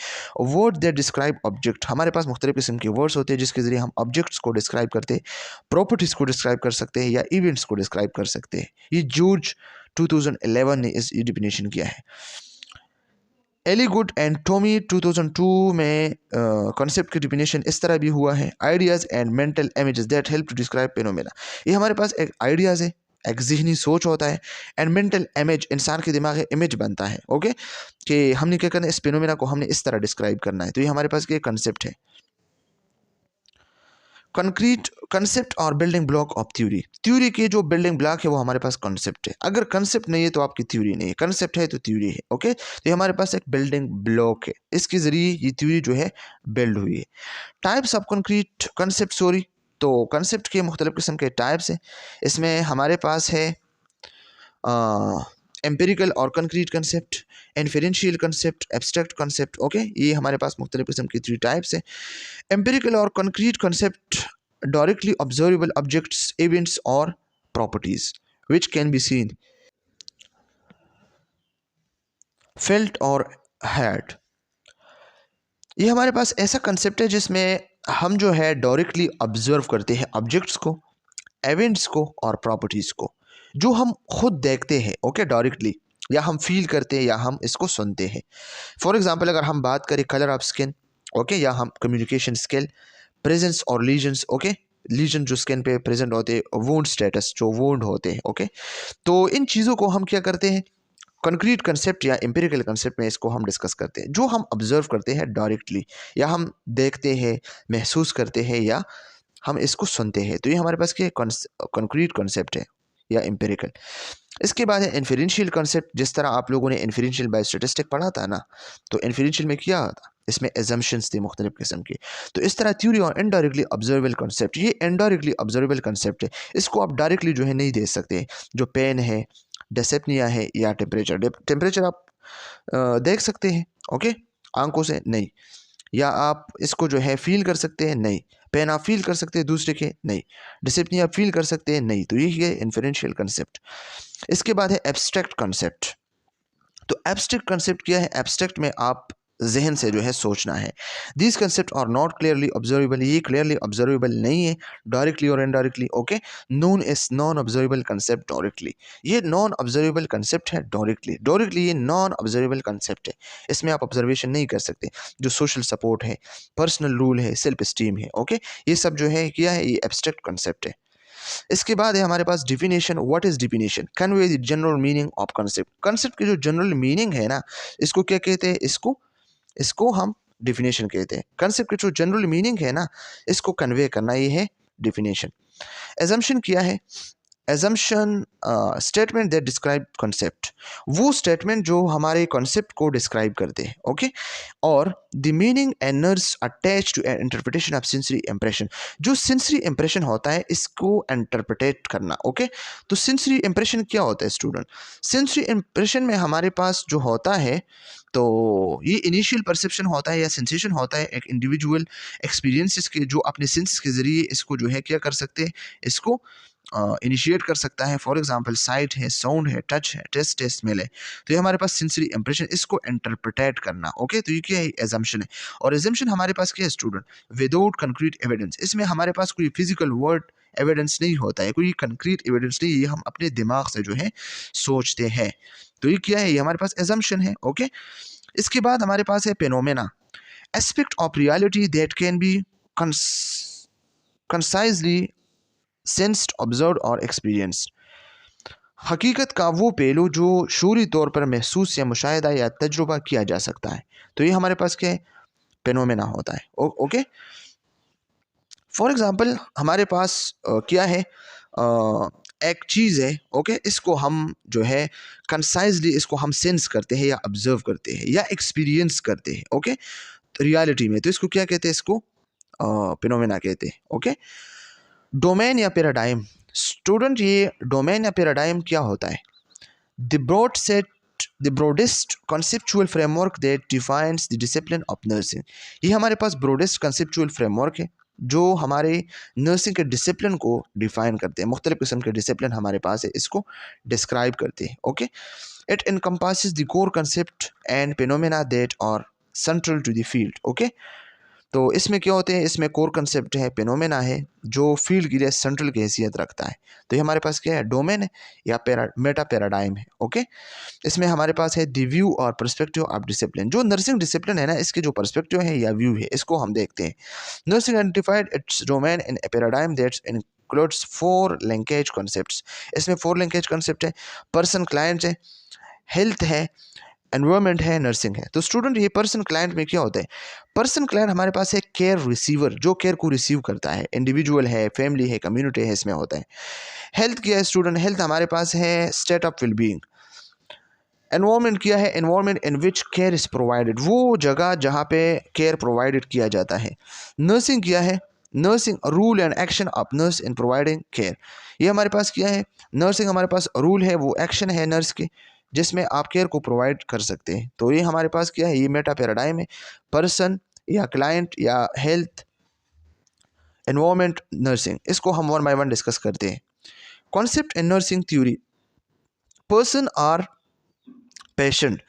वर्ड दैट डिस्क्राइब ऑब्जेक्ट, हमारे पास मुख्तलिफ किस्म के वर्ड्स होते हैं जिसके ज़रिए हम ऑब्जेक्ट्स को डिस्क्राइब करते हैं, प्रॉपर्टीज़ को डिस्क्राइब कर सकते हैं या इवेंट्स को डिस्क्राइब कर सकते हैं। ये जॉर्ज 2011 ने इस डिफिनेशन किया है। एलीगुड एंड टॉमी 2002 में कॉन्सेप्ट की डिफिनेशन इस तरह भी हुआ है। Ideas and mental images that help to describe phenomena, ये हमारे पास एक आइडियाज़ है, एक जहनी सोच होता है, एंड मेंटल इमेज, इंसान के दिमाग में इमेज बनता है, ओके, कि हमने क्या करना है, इस फेनोमेना को हमने इस तरह डिस्क्राइब करना है। तो ये हमारे पास ये कंसेप्ट है। कंक्रीट कंसेप्ट और building block of theory, theory की जो बिल्डिंग ब्लॉक है वो हमारे पास कंसेप्ट है। अगर कंसेप्ट नहीं है तो आपकी थ्योरी नहीं है, कंसेप्ट है तो थ्योरी है, ओके। तो ये हमारे पास एक बिल्डिंग ब्लॉक है, इसके ज़रिए ये थ्योरी जो है बिल्ड हुई है। Types of concrete concept, sorry, तो कंसेप्ट के मुख्तलिफ किस्म के टाइप्स हैं। इसमें हमारे पास है एम्पेरिकल और concrete concept, inferential concept, abstract concept, okay. ये हमारे पास मुख्तलिफ किस्म की 3 टाइप्स हैं। एम्पेरिकल और concrete concept directly observable objects, events और properties which can be seen, felt और हैड। ये हमारे पास ऐसा कंसेप्ट है जिसमें हम जो है डायरेक्टली ऑब्जर्व करते हैं ऑब्जेक्ट्स को, इवेंट्स को और प्रॉपर्टीज़ को, जो हम खुद देखते हैं, ओके, डायरेक्टली, या हम फील करते हैं या हम इसको सुनते हैं। फॉर एग्जांपल अगर हम बात करें कलर ऑफ स्किन, ओके, या हम कम्युनिकेशन स्किल, प्रेजेंस और लीजन्स, ओके, लीजन जो स्किन पे प्रेजेंट होते हैं, वुंड स्टेटस जो वुंड होते हैं, ओके। तो इन चीज़ों को हम क्या करते हैं, कंक्रीट कंसेप्ट या एम्पिरिकल कंसेप्ट में इसको हम डिस्कस करते हैं, जो हम ऑब्जर्व करते हैं डायरेक्टली, या हम देखते हैं, महसूस करते हैं, या हम इसको सुनते हैं। तो ये हमारे पास क्या कंक्रीट कंसेप्ट है या एम्पिरिकल। इसके बाद है इन्फरेंशियल कंसेप्ट, जिस तरह आप लोगों ने इन्फरेंशियल बाय स्टैटिस्टिक पढ़ा था ना, तो इन्फरेंशियल में क्या था, इसमें एजम्पशंस थी मुख्तलिफ किस्म की। तो इस तरह थ्योरी और इनडायरेक्टली ऑब्जर्वेबल कंसेप्ट, ये इनडायरेक्टली ऑब्जर्वेबल कंसेप्ट है, इसको आप डायरेक्टली जो है नहीं दे सकते। जो पेन है, डेसेपनिया है, या टेम्परेचर, टेम्परेचर आप देख सकते हैं, ओके, आंखों से नहीं, या आप इसको जो है फील कर सकते हैं, नहीं। पेन आप फील कर सकते हैं दूसरे के, नहीं। डिसिप्लिन आप फील कर सकते हैं, नहीं। तो यही है इन्फरेंशियल कंसेप्ट। इसके बाद है एब्स्ट्रैक्ट कंसेप्ट। तो एब्स्ट्रैक्ट कंसेप्ट क्या है, एब्स्ट्रैक्ट में आप जहन से जो है सोचना है। This concept are not clearly observable, ये क्लियरली ऑब्जर्वेबल नहीं है, directly or indirectly, okay. Known as non observable concept directly, ये नॉन ऑब्जर्वेबल कंसेप्ट है डायरेक्टली, डायरेक्टली ये नॉन ऑब्जर्वेबल कंसेप्ट है, इसमें आप ऑब्जर्वेशन नहीं कर सकते। जो सोशल सपोर्ट है, पर्सनल रूल है, सेल्फ स्टीम है, ओके, ये सब जो है क्या है, ये एब्स्ट्रैक्ट कंसेप्ट है। इसके बाद है हमारे पास definition. What is definition, convey the general meaning of concept, concept की जो जनरल मीनिंग है ना, इसको क्या कहते हैं, इसको इसको हम डिफिनेशन कहते हैं। कंसेप्ट की जो जनरल मीनिंग है ना, इसको कन्वे करना, ये है डिफिनेशन। एजम्पशन क्या है, assumption statement that describe concept, वो स्टेटमेंट जो हमारे कॉन्सेप्ट को डिस्क्राइब करते हैं, ओके। और the meaning nurses attach to interpretation of sensory impression, जो सेंसरी इंप्रेशन होता है इसको इंटरप्रेट करना, ओके। तो सेंसरी इंप्रेशन क्या होता है स्टूडेंट, सेंसरी इंप्रेशन में हमारे पास जो होता है, तो ये इनिशियल परसेप्शन होता है या सेंसेशन होता है, एक इंडिविजुअल एक्सपीरियंसेस के जो अपने सेंसेस के ज़रिए इसको जो है क्या कर सकते हैं, इसको इनिशिएट कर सकता है। फॉर एग्जांपल साइट है, साउंड है, टच है, टेस्ट है, स्मेल है। तो ये हमारे पास सेंसरी इंप्रेशन, इसको इंटरप्रेट करना, ओके। तो ये क्या है, एजम्पशन है। और एजम्पशन हमारे पास क्या है स्टूडेंट, विदाउट कंक्रीट एविडेंस, इसमें हमारे पास कोई फिजिकल वर्ड एविडेंस नहीं होता है, कोई कंक्रीट एविडेंस नहीं, ये हम अपने दिमाग से जो है सोचते हैं। तो ये क्या है, ये हमारे पास एजम्पशन है, ओके। इसके बाद हमारे पास है phenomena, aspect of reality that can be concisely sensed, observed और एक्सपीरियंस्ड, हकीकत का वो पहलू जो शूरी तौर पर महसूस या मुशाहिदा या तजुर्बा किया जा सकता है। तो ये हमारे पास क्या है, फेनोमेना होता है, ओके। फॉर एग्जांपल हमारे पास क्या है, एक चीज़ है, ओके, इसको हम जो है कंसाइजली इसको हम सेंस करते हैं या ऑब्जर्व करते हैं या एक्सपीरियंस करते हैं, ओके, तो रियलिटी में, तो इसको क्या कहते हैं, इसको फिनोमेना कहते हैं, ओके। डोमेन या पैराडाइम, स्टूडेंट ये डोमेन या पैराडाइम क्या होता है? The broad set, the broadest conceptual framework that defines the discipline of nursing। ये हमारे पास ब्रॉडेस्ट conceptual framework है जो हमारे नर्सिंग के डिसिप्लिन को डिफाइन करते हैं। मुख्तलिफ किस्म के डिसिप्लिन हमारे पास है, इसको डिस्क्राइब करते हैं, okay. It encompasses the core concept and phenomena that are central to the field, okay. तो इसमें क्या होते हैं, इसमें कोर कंसेप्ट है, पेनोमेना है जो फील्ड के लिए सेंट्रल की हैसियत रखता है। तो ये हमारे पास क्या है, डोमेन है या मेटा पैराडाइम है, ओके। इसमें हमारे पास है द व्यू और पर्सपेक्टिव ऑफ डिसिप्लिन। जो नर्सिंग डिसिप्लिन है ना, इसके जो पर्सपेक्टिव है या व्यू है, इसको हम देखते हैं। Nursing identified its domain in A paradigm that's includes 4 linkage concepts. इसमें 4 लिंकेज कॉन्सेप्ट है, पर्सन क्लाइंट है, हेल्थ है, एनवायरनमेंट है, नर्सिंग है। तो स्टूडेंट ये पर्सन क्लाइंट में क्या होता है? पर्सन क्लाइंट हमारे पास है केयर रिसीवर, जो केयर को रिसीव करता है, इंडिविजुअल है, फैमिली है, कम्युनिटी है, इसमें होता है। हेल्थ क्या है स्टूडेंट? हेल्थ हमारे पास है स्टेट ऑफ वेलबींग। एनवायरनमेंट क्या है? Environment in which care is provided, वो जगह जहाँ पे केयर प्रोवाइडेड किया जाता है। नर्सिंग क्या है? Nursing rule and action of nurse in providing care. ये हमारे पास क्या है? नर्सिंग हमारे पास रूल है, वो एक्शन है नर्स के जिसमें आप केयर को प्रोवाइड कर सकते हैं। तो ये हमारे पास क्या है? ये मेटा पैराडाइम है, पर्सन या क्लाइंट या हेल्थ, एनवायरनमेंट, नर्सिंग। इसको हम वन बाय वन डिस्कस करते हैं। Concept in nursing theory, person or patient,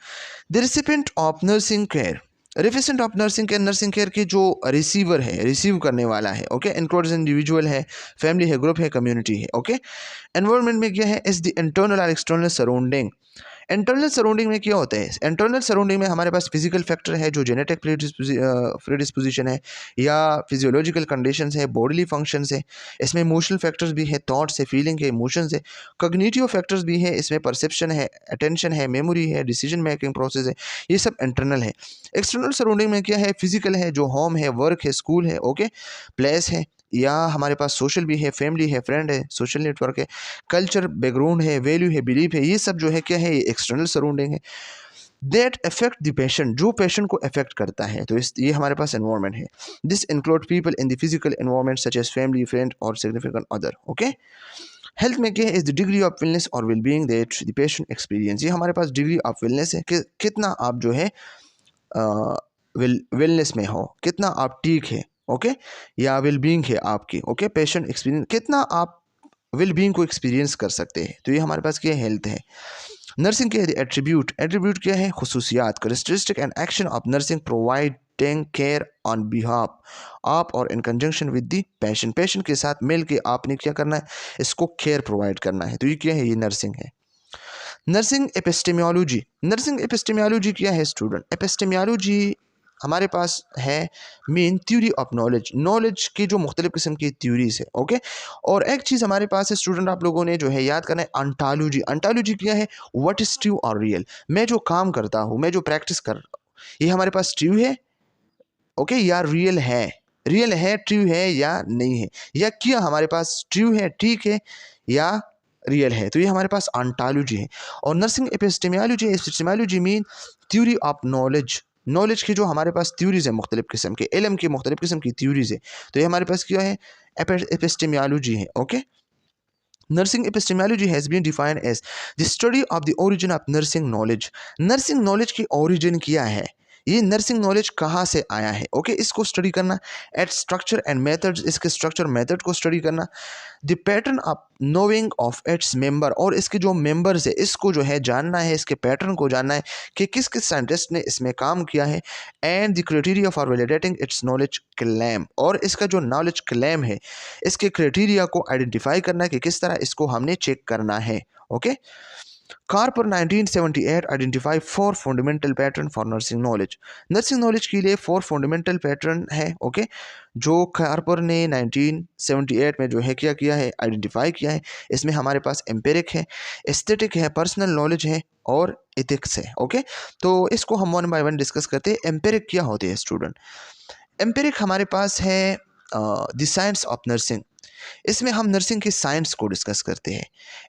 the recipient of nursing care. Recipient of nursing care की जो रिसीवर है, रिसीव करने वाला है, ओके। इंक्लूड्स इंडिविजुअल है, फैमिली है, ग्रुप है, कम्युनिटी है, ओके। एनवायरनमेंट में क्या है? इज द इंटरनल और एक्सटर्नल सराउंडिंग। इंटरनल सराउंडिंग में क्या होता है? इंटरनल सराउंडिंग में हमारे पास फिजिकल फैक्टर है, जो जेनेटिक प्रीडिस्पोजिशन है या फिजियोलॉजिकल कंडीशंस है, बॉडीली फंक्शंस है। इसमें इमोशनल फैक्टर्स भी है, थॉट्स है, फीलिंग है, इमोशंस है, कॉग्निटिव फैक्टर्स भी है, इसमें परसेप्शन है, अटेंशन है, मेमोरी है, डिसीजन मेकिंग प्रोसेस है, ये सब इंटरनल है। एक्सटर्नल सराउंडिंग में क्या है? फिजिकल है, जो होम है, वर्क है, स्कूल है, ओके, प्लेस है, या हमारे पास सोशल भी है, फैमिली है, फ्रेंड है, सोशल नेटवर्क है, कल्चर बैकग्राउंड है, वैल्यू है, बिलीफ है, ये सब जो है क्या है? ये एक्सटर्नल सराउंडिंग है। दैट अफेक्ट द पेशेंट, जो पेशेंट को अफेक्ट करता है। तो ये हमारे पास एनवायरनमेंट है। This include people in the physical environment such as family, friend और सिग्निफिकेंट अदर, ओके। हेल्थ में क्या है? Is the degree of wellness और wellbeing that the patient experience. ये हमारे पास डिग्री ऑफ वेलनेस है कि कितना आप जो है वेलनेस में हो, कितना आप ठीक है, ओके, या वेलबींग है आपकी, ओके। पेशेंट एक्सपीरियंस, कितना आप वेलबींग को एक्सपीरियंस कर सकते हैं। तो ये हमारे पास क्या है? हेल्थ है। नर्सिंग क्या है? एट्रीब्यूट, एट्रीब्यूट क्या है? खुसूसियात, characteristic and action of nursing providing care on behalf आप और in conjunction with the patient. Patient के साथ मिल के आपने क्या करना है? इसको केयर प्रोवाइड करना है। तो ये क्या है? ये नर्सिंग है। नर्सिंग एपिस्टेमियोलॉजी, नर्सिंग एपिस्टेमियोलॉजी क्या है स्टूडेंट? एपिस्टेमियोलॉजी हमारे पास है main theory of knowledge, knowledge की जो मुख्तलिफ किस्म की थ्योरीज है, ओके। और एक चीज़ हमारे पास है स्टूडेंट, आप लोगों ने जो है याद करना है, अंटालॉजी। अंटालॉजी क्या है? व्हाट इज ट्रू और रियल। मैं जो काम करता हूँ, मैं जो प्रैक्टिस कर रहा हूँ, ये हमारे पास ट्रू है, ओके, या रियल है। रियल है, ट्रू है या नहीं है, या क्या हमारे पास ट्रू है, ठीक है, या रियल है। तो ये हमारे पास ऑन्टोलॉजी है। और nursing epistemology, epistemology mean theory of knowledge, knowledge की जो हमारे पास थ्योरीज है, मुख्तलिफ किस्म के इल्म की मुख्तलिफ किस्म की थ्योरीज है। तो ये हमारे पास क्या है? एपिस्टेमियोलॉजी है, okay. Nursing epistemology has been defined as the study of the origin of nursing knowledge। Nursing knowledge की ओरिजिन क्या है? ये नर्सिंग नॉलेज कहाँ से आया है, ओके, इसको स्टडी करना। एट स्ट्रक्चर एंड मेथड्स, इसके स्ट्रक्चर मेथड को स्टडी करना। The pattern of knowing of its member, और इसके जो मेंबर्स है इसको जो है जानना है, इसके पैटर्न को जानना है कि किस किस साइंटिस्ट ने इसमें काम किया है। And the criteria for validating it's knowledge claim, और इसका जो नॉलेज क्लेम है इसके क्राइटेरिया को आइडेंटिफाई करना है कि किस तरह इसको हमने चेक करना है, okay. Carper 1978 identify 4 fundamental pattern for nursing knowledge. Nursing knowledge के लिए 4 फंडामेंटल पैटर्न है, ओके, जो कार्पर ने 1978 में जो है क्या किया है? आइडेंटिफाई किया है। इसमें हमारे पास एम्पिरिक है, एस्थेटिक है, पर्सनल नॉलेज है और एथिक्स है, ओके। तो इसको हम वन बाय वन डिस्कस करते हैं। एम्पिरिक क्या होते हैं स्टूडेंट? एम्पिरिक हमारे पास है द साइंस ऑफ नर्सिंग। इसमें हम नर्सिंग के साइंस को डिस्कस करते हैं।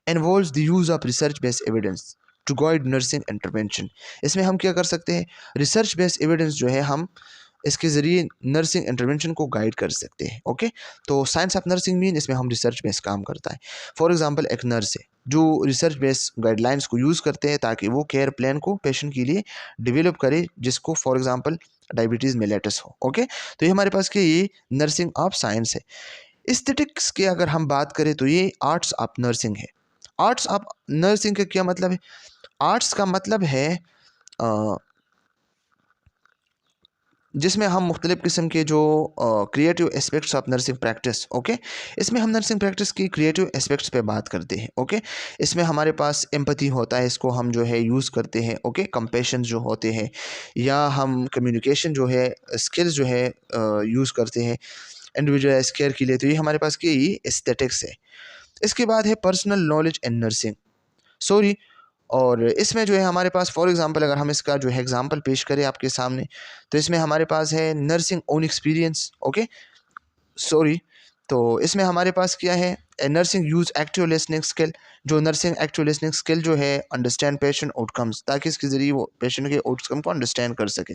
Involves the use of research based evidence to guide nursing intervention. इसमें हम क्या कर सकते हैं, रिसर्च बेस्ड एविडेंस जो है हम इसके ज़रिए नर्सिंग इंटरवेंशन को गाइड कर सकते हैं। ओके, तो साइंस ऑफ नर्सिंग मीन इसमें हम रिसर्च बेस्ड काम करता है। फॉर एग्जांपल एक नर्स है जो रिसर्च बेस्ड गाइडलाइंस को यूज़ करते हैं ताकि वो केयर प्लान को पेशेंट के लिए डेवलप करे, जिसको फॉर एग्जांपल डायबिटीज़ मेलेटस हो। ओके, तो ये हमारे पास कि ये नर्सिंग ऑफ साइंस है। एस्थेटिक्स की अगर हम बात करें तो ये आर्ट्स ऑफ नर्सिंग है। आर्ट्स ऑफ नर्सिंग का क्या मतलब है? आर्ट्स का मतलब है जिसमें हम मुख्तलिफ़ किस्म के जो creative aspects of nursing practice. Okay, इसमें हम नर्सिंग प्रैक्टिस की क्रिएटिव एस्पेक्ट्स पे बात करते हैं। ओके, इसमें हमारे पास एम्पैथी होता है, इसको हम जो है यूज़ करते हैं। ओके, कंपैशन जो होते हैं, या हम कम्युनिकेशन जो है स्किल्स जो है यूज़ करते हैं इंडिविजुअलाइज केयर के लिए। तो ये हमारे पास की एस्थेटिक्स है। इसके बाद है personal knowledge in nursing, sorry, और इसमें जो है हमारे पास फॉर एग्जांपल अगर हम इसका जो है एग्जांपल पेश करें आपके सामने, तो इसमें हमारे पास है nursing own experience. Okay, sorry, तो इसमें हमारे पास क्या है, nursing use active listening skill. जो नर्सिंग एक्टिव लिसनिंग स्किल जो है अंडरस्टैंड पेशेंट आउटकम्स, ताकि इसके ज़रिए वो पेशेंट के आउटकम को अंडरस्टैंड कर सके।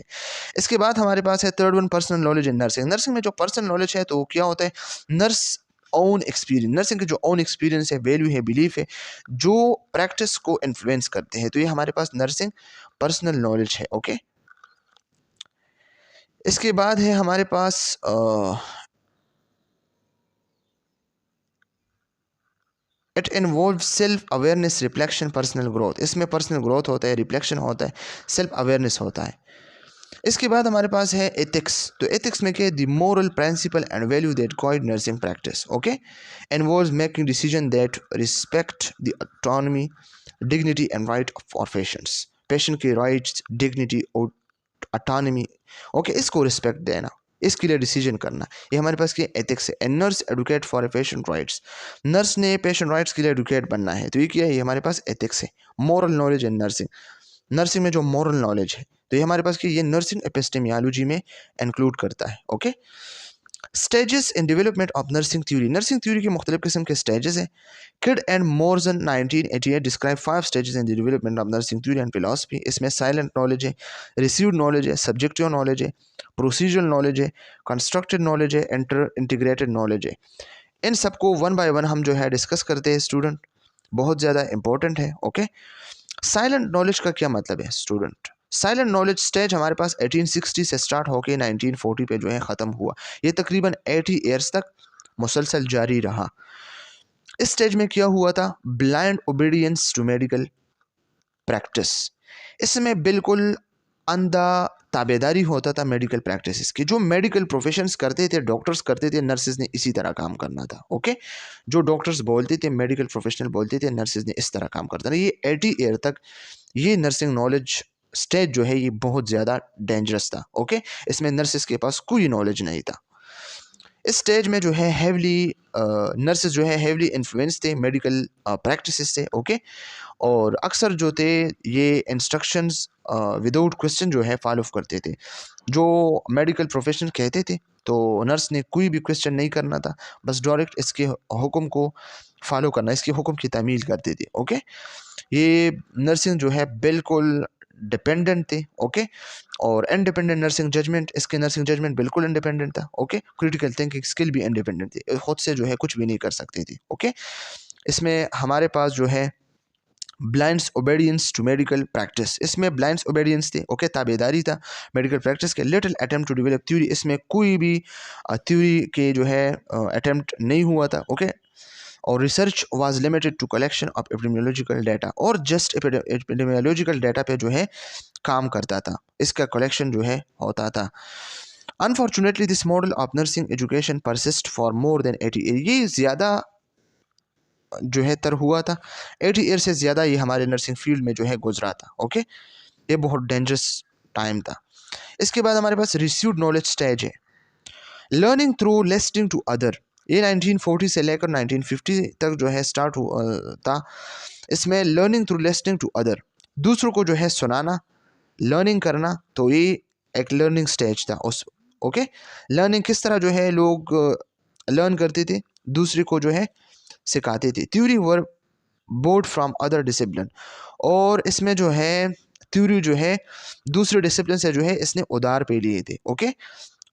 इसके बाद हमारे पास है third one, personal knowledge in nursing. Nursing में जो पर्सनल नॉलेज है तो क्या होता है, नर्स ओन एक्सपीरियंस, नर्सिंग के जो ओन एक्सपीरियंस है, वैल्यू है, बिलीफ है, जो प्रैक्टिस को इन्फ्लुएंस करते हैं। तो ये हमारे पास नर्सिंग पर्सनल नॉलेज है। ओके, इसके बाद है हमारे पास it involve self awareness, reflection, personal growth. इसमें पर्सनल ग्रोथ होता है, रिफ्लेक्शन होता है, सेल्फ अवेयरनेस होता है। इसके बाद हमारे पास है एथिक्स। तो एथिक्स में क्या, the moral principle and value that guide nursing practice. Okay, involves making decision that respect the autonomy, dignity and right for patients. Patient के राइट्स, डिग्निटी और ऑटोनॉमी, ओके, इसको रिस्पेक्ट देना, इसके लिए डिसीजन करना, ये हमारे पास की एथिक्स है। And nurse advocate for a patient rights. Nurse ने पेशेंट राइट्स के लिए एडवोकेट बनना है, तो ये क्या है, ये हमारे पास एथिक्स है। Moral knowledge in nursing, nursing में जो मॉरल नॉलेज है, तो ये हमारे पास कि ये नर्सिंग एपिस्टेमियोलॉजी में इंक्लूड करता है। Okay, stages in development of nursing theory. Nursing theory के मुख्तलिफ किस्म के स्टेजेस हैं। Kidd and Morgan 1988 describe 5 stages in the development of nursing theory and philosophy. इसमें साइलेंट नॉलेज है, रिसीव्ड नॉलेज है, सब्जेक्टिव नॉलेज है, प्रोसीजरल नॉलेज है, कंस्ट्रक्टेड नॉलेज है, इंटीग्रेटेड नॉलेज है। इन सबको वन बाय वन हम जो है डिस्कस करते हैं स्टूडेंट, बहुत ज़्यादा इंपॉर्टेंट है। ओके, साइलेंट नॉलेज का क्या मतलब है स्टूडेंट? साइलेंट नॉलेज स्टेज हमारे पास 1860 से स्टार्ट होकर 1940 पे जो है ख़त्म हुआ। ये तकरीबन 80 ईयर्स तक मुसलसल जारी रहा। इस स्टेज में क्या हुआ था, blind obedience to medical practice. इसमें बिल्कुल अंधा ताबेदारी होता था मेडिकल प्रैक्टिस की। जो मेडिकल प्रोफेशंस करते थे, डॉक्टर्स करते थे, नर्सेज ने इसी तरह काम करना था। ओके, जो डॉक्टर्स बोलते थे, मेडिकल प्रोफेशनल बोलते थे, नर्सेज ने इस तरह काम करना था। ये 80 ईयर तक ये नर्सिंग नॉलेज स्टेज जो है ये बहुत ज़्यादा डेंजरस था। ओके, इसमें नर्सेज के पास कोई नॉलेज नहीं था। इस स्टेज में जो है हेवली नर्सेज जो है हेवली इन्फ्लुएंस थे मेडिकल प्रैक्टिसेस से। ओके, और अक्सर जो थे ये इंस्ट्रक्शंस विदाउट क्वेश्चन जो है फॉलो करते थे। जो मेडिकल प्रोफेशनल कहते थे तो नर्स ने कोई भी क्वेश्चन नहीं करना था, बस डायरेक्ट इसके हुक्म को फॉलो करना, इसके हुक्म की तामील करते थे। ओके, ये नर्सिंग जो है बिल्कुल डिपेंडेंट थे। ओके, और इंडिपेंडेंट नर्सिंग जजमेंट, इसके नर्सिंग जजमेंट बिल्कुल इंडिपेंडेंट था। ओके, क्रिटिकल थिंकिंग स्किल भी इंडिपेंडेंट थी, खुद से जो है कुछ भी नहीं कर सकती थी। ओके, इसमें हमारे पास जो है blinds obedience to medical practice. इसमें ब्लाइंड्स ओबेडियंस थे। ओके, ताबेदारी था मेडिकल प्रैक्टिस के। Little attempt to develop theory, इसमें कोई भी थ्योरी के जो है अटेम्प्ट नहीं हुआ था। ओके, और research was limited to collection of epidemiological data, और जस्ट एपिडेमियोलॉजिकल डाटा पे जो है काम करता था, इसका कलेक्शन जो है होता था। Unfortunately this model of nursing education persist for more than 80 year. ये ज़्यादा जो है तर हुआ था, 80 ईयर से ज़्यादा ये हमारे नर्सिंग फील्ड में जो है गुजरा था। ओके, ये बहुत डेंजरस टाइम था। इसके बाद हमारे पास रिसीव्ड नॉलेज स्टेज है, learning through listening to other. ये 1940 से लेकर 1950 तक जो है स्टार्ट था। इसमें learning through listening to other, दूसरों को जो है सुनाना, लर्निंग करना, तो ये एक लर्निंग स्टेज था ओके, लर्निंग किस तरह जो है लोग लर्न करते थे, दूसरे को जो है सिखाते थे। Theory were board from other discipline, और इसमें जो है थ्योरी जो है दूसरे डिसिप्लिन से जो है इसने उधार पे लिए थे। ओके,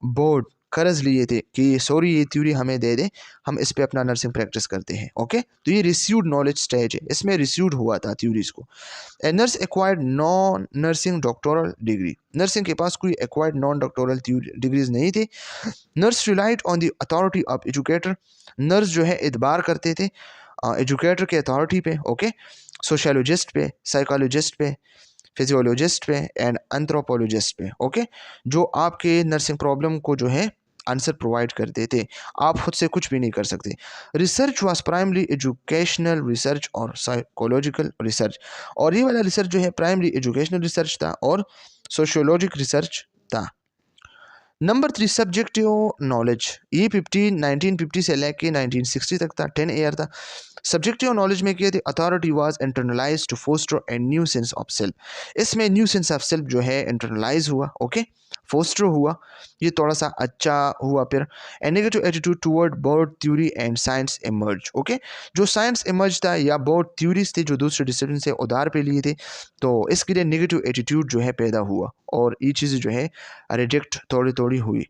बोर्ड कर्ज लिए थे कि सॉरी ये थ्योरी हमें दे दे, हम इस पे अपना नर्सिंग प्रैक्टिस करते हैं। ओके, तो ये रिसीव्ड नॉलेज स्टेज है, इसमें रिसीव्ड हुआ था थ्योरीज को। A nurse acquired non nursing doctoral degree, nursing के पास कोई एक्वायर्ड नॉन डॉक्टोरल डिग्रीज नहीं थी। Nurse relied on the authority of educator, nurse जो है इतबार करते थे एजुकेटर के अथॉरिटी पे। ओके, सोशोलॉजिस्ट पे, साइकोलॉजिस्ट पे, फिजियोलॉजिस्ट पे एंड एंथ्रोपोलॉजिस्ट पे। ओके, जो आपके नर्सिंग प्रॉब्लम को जो है आंसर प्रोवाइड करते थे, आप खुद से कुछ भी नहीं कर सकते। Research was primary educational research और साइकोलॉजिकल रिसर्च, और ये वाला रिसर्च जो है प्राइमरी एजुकेशनल रिसर्च था और सोशियोलॉजिक रिसर्च था। नंबर 3 सब्जेक्टिव नॉलेज, ये 1950 से लेके 1960 तक था, 10 ईयर था। सब्जेक्टिव नॉलेज में क्या थे, authority was internalise to foster a new sense of self, इसमें न्यू सेंस ऑफ सेल्फ जो है इंटरनलाइज हुआ। ओके, फोस्टर हुआ, ये थोड़ा सा अच्छा हुआ। फिर a negative attitude toward board theory and science emerge. Okay, जो साइंस इमर्ज था या बोर्ड थ्योरीज थे जो दूसरे डिसिप्लिन से उधार पे लिए थे, तो इसके लिए नेगेटिव एटीट्यूड जो है पैदा हुआ और ये चीज़ें जो है रिजेक्ट थोड़ी थोड़ी हुई।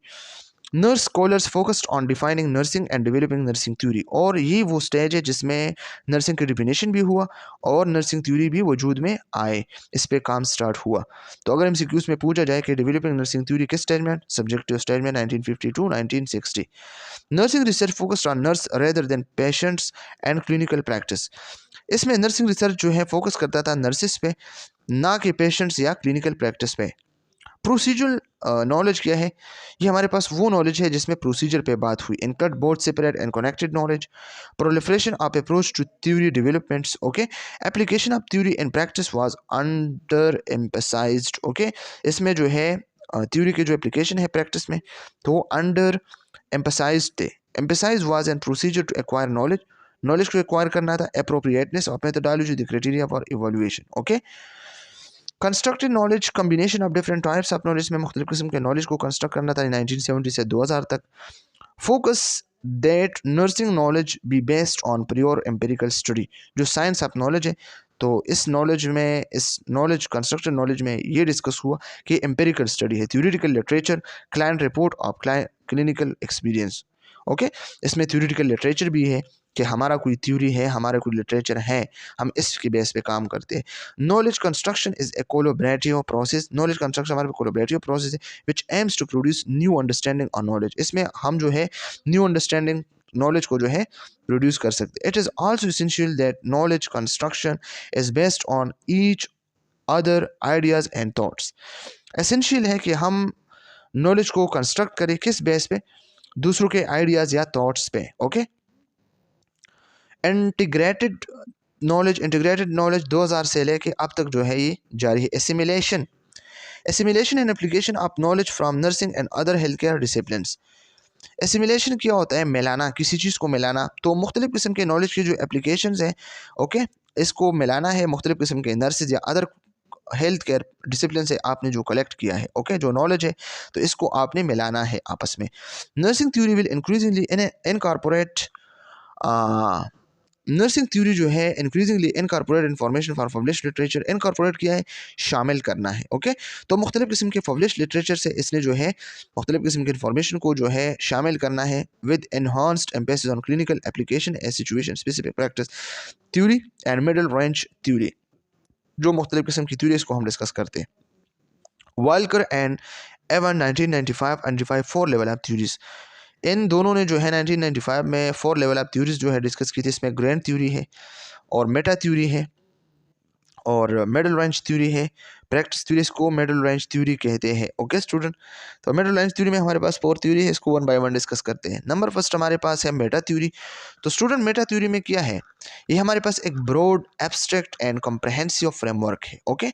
Nurse scholars focused on defining nursing and developing nursing theory, और ये वो स्टेज है जिसमें नर्सिंग की डिफिनेशन भी हुआ और नर्सिंग थ्योरी भी वजूद में आए, इस पे काम स्टार्ट हुआ। तो अगर एमसीक्यूज में पूछा जाए कि डेवलपिंग नर्सिंग थ्योरी किस स्टेज में, सब्जेक्टिव स्टेज में 1950 to 1960। Nursing research focused on nurse rather than patients and clinical practice, इसमें नर्सिंग रिसर्च जो है फोकस करता था नर्सिस पे, ना कि पेशेंट्स या क्लिनिकल प्रैक्टिस पे। प्रोसीजरल नॉलेज क्या है, ये हमारे पास वो नॉलेज है जिसमें प्रोसीजर पे बात हुई। Include both separate and connected knowledge, proliferation of approach to theory developments. Okay, application of theory in practice was underemphasised. Okay, इसमें जो है थ्योरी के जो एप्लीकेशन है प्रैक्टिस में तो अंडर एम्फसाइज्ड थे। Emphasis was on procedure to acquire knowledge, knowledge को एक्वायर करना था। Appropriateness of methodology the criteria for evaluation. Okay, constructed knowledge combination of different types of knowledge में मुख्तलिफ किस्म के नॉलेज को कंस्ट्रक्ट करना था 1970 से 2000 तक। Focus that nursing knowledge be based on pure empirical study, जो साइंस ऑफ नॉलेज है तो इस नॉलेज में, इस नॉलेज कंस्ट्रक्टेड नॉलेज में ये डिस्कस हुआ कि एम्पेरिकल स्टडी है, theoretical literature, client report of clinical experience. Okay, इसमें थ्योरेटिकल लिटरेचर भी है कि हमारा कोई थ्योरी है, हमारा कोई लिटरेचर है, हम इसके बेस पे काम करते हैं। Knowledge construction is a collaborative process, knowledge construction हमारा कोलैबोरेटिव प्रोसेस है which aims to produce new understanding on knowledge, इसमें हम जो है न्यू अंडरस्टैंडिंग नॉलेज को जो है प्रोड्यूस कर सकते हैं। It is also essential that knowledge construction is based on each other ideas and thoughts, essential है कि हम नॉलेज को कंस्ट्रक्ट करें किस बेस पे, दूसरों के आइडियाज़ या थॉट्स पे। ओके, इंटीग्रेटेड नॉलेज 2000 से लेके अब तक जो है ये जारी है। Assimilation, assimilation and application of knowledge from nursing and other health care disciplines. Assimilation क्या होता है, मिलाना, किसी चीज़ को मिलाना। तो मुख्तलिफ़ किस्म के नॉलेज की जो एप्लीकेशंस हैं, ओके, इसको मिलाना है मुख्तलिफ़ किस्म के नर्सेज या अदर हेल्थ केयर डिसिप्लिन से आपने जो कलेक्ट किया है, ओके, जो नॉलेज है तो इसको आपने मिलाना है आपस में। Nursing theory will increasingly incorporate, nursing theory जो है increasingly incorporate information for publish literature, incorporate किया है, शामिल करना है। ओके, तो मुख्तलिफ़ किस्म के पब्लिश लिटरेचर से इसने जो है मुख्तलिफ़ किस्म की इन्फॉर्मेशन को जो है शामिल करना है with enhanced emphasis on clinical application A situation specific practice theory and middle range theory, जो मुख्तलिफ़ किस्म की थ्योरी इसको हम डिस्कस करते हैं। Walker and Avant 1995 95 4 level of theories, इन दोनों ने जो है 1995 में 4 लेवल ऑफ थ्योरीज जो है डिस्कस की थी। इसमें ग्रैंड थ्योरी है और मेटा थ्योरी है और मिडल रेंज थ्योरी है। प्रैक्टिस थ्योरीज को मिडल रेंज थ्योरी कहते हैं। ओके स्टूडेंट, तो मिडल रेंज थ्योरी में हमारे पास 4 थ्योरी है, इसको वन बाय वन डिस्कस करते हैं। नंबर फर्स्ट हमारे पास है मेटा थ्योरी। तो स्टूडेंट मेटा थ्योरी में क्या है, ये हमारे पास एक broad abstract and comprehensive framework है, okay,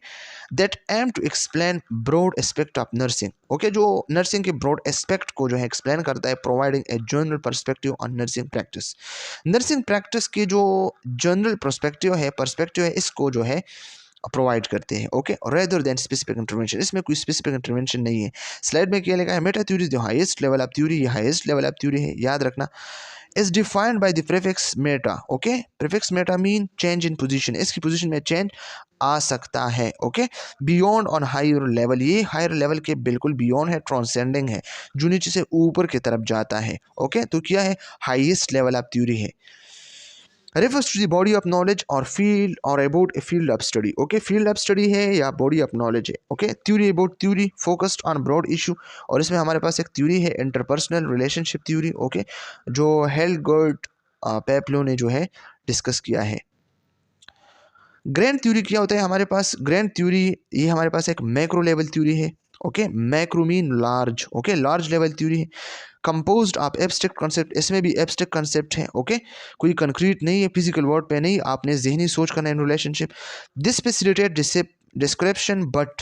that aim to explain broad aspect of nursing. Okay, जो नर्सिंग के ब्रॉड एस्पेक्ट को जो है एक्सप्लेन करता है, providing a general perspective on nursing practice. Nursing practice की जो जनरल पर्सपेक्टिव है, इसको जो है प्रोवाइड करते हैं, okay, rather than specific intervention. इसमें कोई स्पेसिफिक इंटरवेंशन नहीं है। स्लाइड में क्या लिखा है, meta theory is the highest level of theory, ये हाईएस्ट लेवल ऑफ थ्योरी है, याद रखना। Is defined by the prefix meta, okay, prefix meta mean change in position, इसकी पोजीशन में चेंज आ सकता है, okay, beyond on higher level, ये हायर लेवल के बिल्कुल बियॉन्ड है, ट्रांसेंडिंग है, जो नीचे से ऊपर की तरफ जाता है, ओके, तो क्या है, हाईएस्ट लेवल ऑफ थ्योरी है। refers to the body of knowledge or field or about a field of study, okay, field of study है या body of knowledge है, okay, theory about theory focused on broad issue, और इसमें हमारे पास एक theory है interpersonal relationship theory, okay, जो हेल्गर्ट पेप्लो ने जो है डिस्कस किया है। ग्रैंड थ्योरी क्या होता है हमारे पास, ग्रैंड थ्योरी ये हमारे पास एक मैक्रो लेवल थ्योरी है, okay, macro mean large, okay, large level theory है, कंपोज्ड ऑफ एब्स्ट्रैक्ट कॉन्सेप्ट, इसमें भी एब्स्ट्रैक्ट कॉन्सेप्ट है, ओके, कोई कंक्रीट नहीं है, फिजिकल वर्ड पे नहीं, आपने जहनी सोच करना है relationship. This facilitate description, but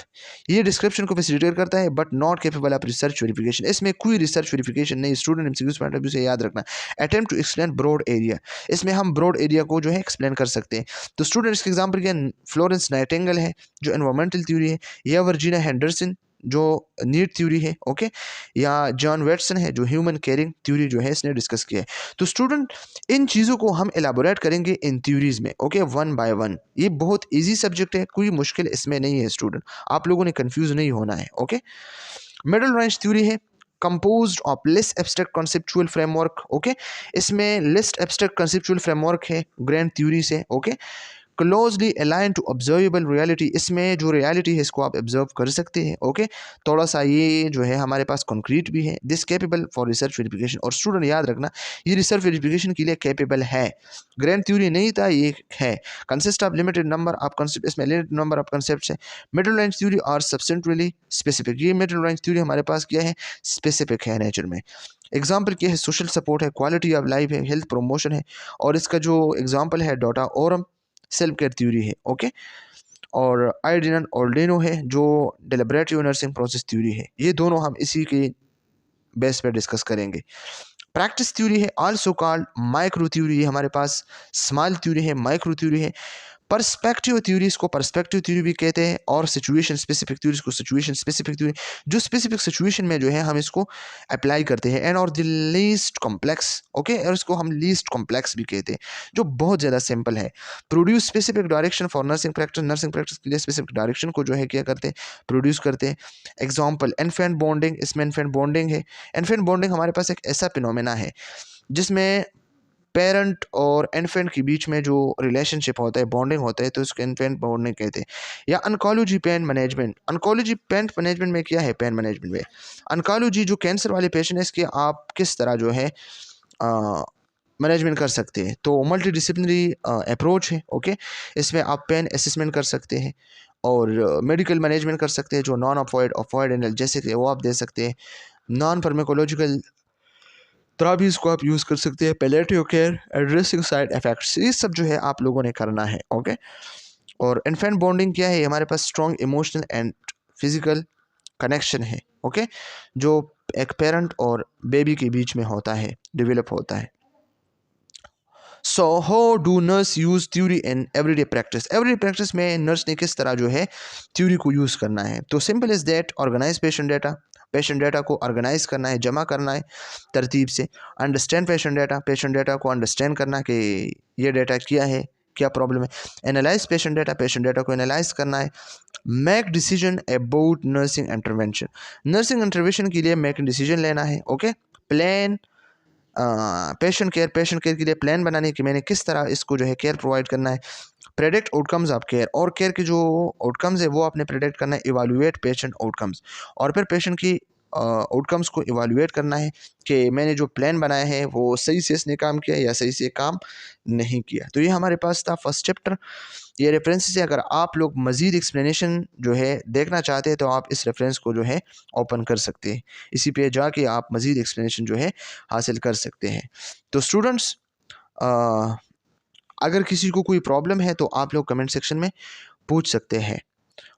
ये डिस्क्रिप्शन को फैसिलिटेट करता है, but not capable of research verification, इसमें कोई रिसर्च वेरिफिकेशन नहीं, student MCQs point of view से याद रखना। Attempt to explain broad area, इसमें हम ब्रॉड एरिया को जो है एक्सप्लेन कर सकते हैं। तो स्टूडेंट्स के एग्जाम्पल क्या, फ्लोरेंस नाइटिंगेल है जो एनवायरमेंटल थ्योरी है, या वर्जीनिया हेंडरसन जो नीड थ्योरी है, ओके, या जॉन वेटसन है जो ह्यूमन केयरिंग थ्योरी जो है इसने डिस्कस किया है। तो स्टूडेंट इन चीज़ों को हम एलाबोरेट करेंगे इन थ्योरीज में, ओके, वन बाय वन। ये बहुत इजी सब्जेक्ट है, कोई मुश्किल इसमें नहीं है स्टूडेंट, आप लोगों ने कंफ्यूज नहीं होना है, ओके। मिडल रेंज थ्योरी है composed of less abstract conceptual framework, okay, इसमें लेस एब्स्ट्रैक्ट कॉन्सेप्चुअल फ्रेमवर्क है ग्रैंड थ्योरी से, okay, closely align to observable reality, इसमें जो रियलिटी है इसको आप ऑब्जर्व कर सकते हैं, ओके, थोड़ा सा ये जो है हमारे पास कॉन्क्रीट भी है। This capable for research verification, और स्टूडेंट याद रखना ये रिसर्च वेरिफिकेशन के लिए कैपेबल है, ग्रैंड थ्योरी नहीं था, ये है। Consist of limited number of concept, इसमें लिमिटेड नंबर ऑफ कॉन्सेप्ट्स है। Middle range theory are substantively specific, ये मिडिल रेंज थ्योरी हमारे पास क्या है, स्पेसिफिक है नेचर में। एग्जाम्पल क्या है, सोशल सपोर्ट है, क्वालिटी ऑफ लाइफ है, हेल्थ प्रमोशन है, और इसका जो एग्जाम्पल है डोटा ओरम सेल्फ केयर थ्योरी है, ओके, और आइडिन ऑर्डिनो है जो डेलिब्रेटिव नर्सिंग प्रोसेस थ्योरी है। ये दोनों हम इसी के बेस पर डिस्कस करेंगे। प्रैक्टिस थ्योरी है आल्सो कॉल्ड माइक्रो थ्योरी, ये हमारे पास स्मॉल थ्योरी है, माइक्रो थ्योरी है। पर्सपेक्टिव थ्योरीज को पर्सपेक्टिव थ्योरी भी कहते हैं, और सिचुएशन स्पेसिफिक थ्योरीज को सिचुएशन स्पेसिफिक थ्योरी, जो स्पेसिफिक सिचुएशन में जो है हम इसको अप्लाई करते हैं। एंड और द लीस्ट कॉम्प्लेक्स, ओके, और इसको हम लीस्ट कॉम्प्लेक्स भी कहते हैं, जो बहुत ज़्यादा सिंपल है। Produce specific direction for nursing practice, nursing practice के लिए स्पेसिफिक डायरेक्शन को जो है क्या करते हैं, प्रोड्यूस करते हैं। एग्जाम्पल इन्फेंट बॉन्डिंग, इसमें इन्फेंट बॉन्डिंग है। इन्फेंट बॉन्डिंग हमारे पास एक ऐसा फिनोमेना है जिसमें पेरेंट और इन्फेंट के बीच में जो रिलेशनशिप होता है, बॉन्डिंग होता है, तो उसको इन्फेंट बॉन्डिंग कहते हैं। या oncology pain management, oncology pain management में क्या है, पेन मैनेजमेंट में ऑन्कोलॉजी जो कैंसर वाले पेशेंट है इसके आप किस तरह जो है मैनेजमेंट कर सकते हैं। तो मल्टी डिसिप्लिनरी अप्रोच है, ओके, इसमें आप पेन असेसमेंट कर सकते हैं और मेडिकल मैनेजमेंट कर सकते हैं, जो नॉन ऑफॉइड एनाल्जेसिक है वो आप दे सकते हैं। नॉन फार्माकोलॉजिकल थेरापीज़ को आप यूज़ कर सकते हैं। Palliative care, addressing side effects, ये सब जो है आप लोगों ने करना है, ओके। और इन्फेंट बॉन्डिंग क्या है, हमारे पास strong emotional and physical connection है, ओके, जो एक पेरेंट और बेबी के बीच में होता है, डेवलप होता है। So how do nurse use theory in everyday practice, everyday practice में नर्स ने किस तरह जो है थ्योरी को यूज़ करना है। तो simple is that organise patient data को ऑर्गेनाइज करना है, जमा करना है तरतीब से। अंडरस्टैंड पेशेंट डाटा को अंडरस्टैंड करना कि ये डाटा क्या है, क्या प्रॉब्लम है। एनालाइज पेशेंट डाटा को एनालाइज करना है। Make decision about nursing intervention के लिए मेक डिसीजन लेना है, ओके। प्लान पेशेंट केयर के लिए प्लान बनाने की मैंने किस तरह इसको जो है केयर प्रोवाइड करना है। प्रेडिक्ट आउटकम्स ऑफ केयर, और केयर के जो आउटकम्स है वो आपने प्रेडिक्ट करना है। इवालुएट पेशेंट आउटकम्स, और फिर पेशेंट की आउटकम्स को इवालुएट करना है कि मैंने जो प्लान बनाया है वो सही से इसने काम किया या सही से काम नहीं किया। तो ये हमारे पास था फर्स्ट चैप्टर, ये रेफरेंस से अगर आप लोग मज़ीद एक्सप्लेनेशन जो है देखना चाहते हैं तो आप इस रेफरेंस को जो है ओपन कर सकते हैं, इसी पे जाके आप मज़ीद एक्सप्लेनेशन जो है हासिल कर सकते हैं। तो स्टूडेंट्स अगर किसी को कोई प्रॉब्लम है तो आप लोग कमेंट सेक्शन में पूछ सकते हैं,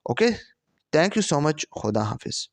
okay. Thank you so much, खुदा हाफिज़।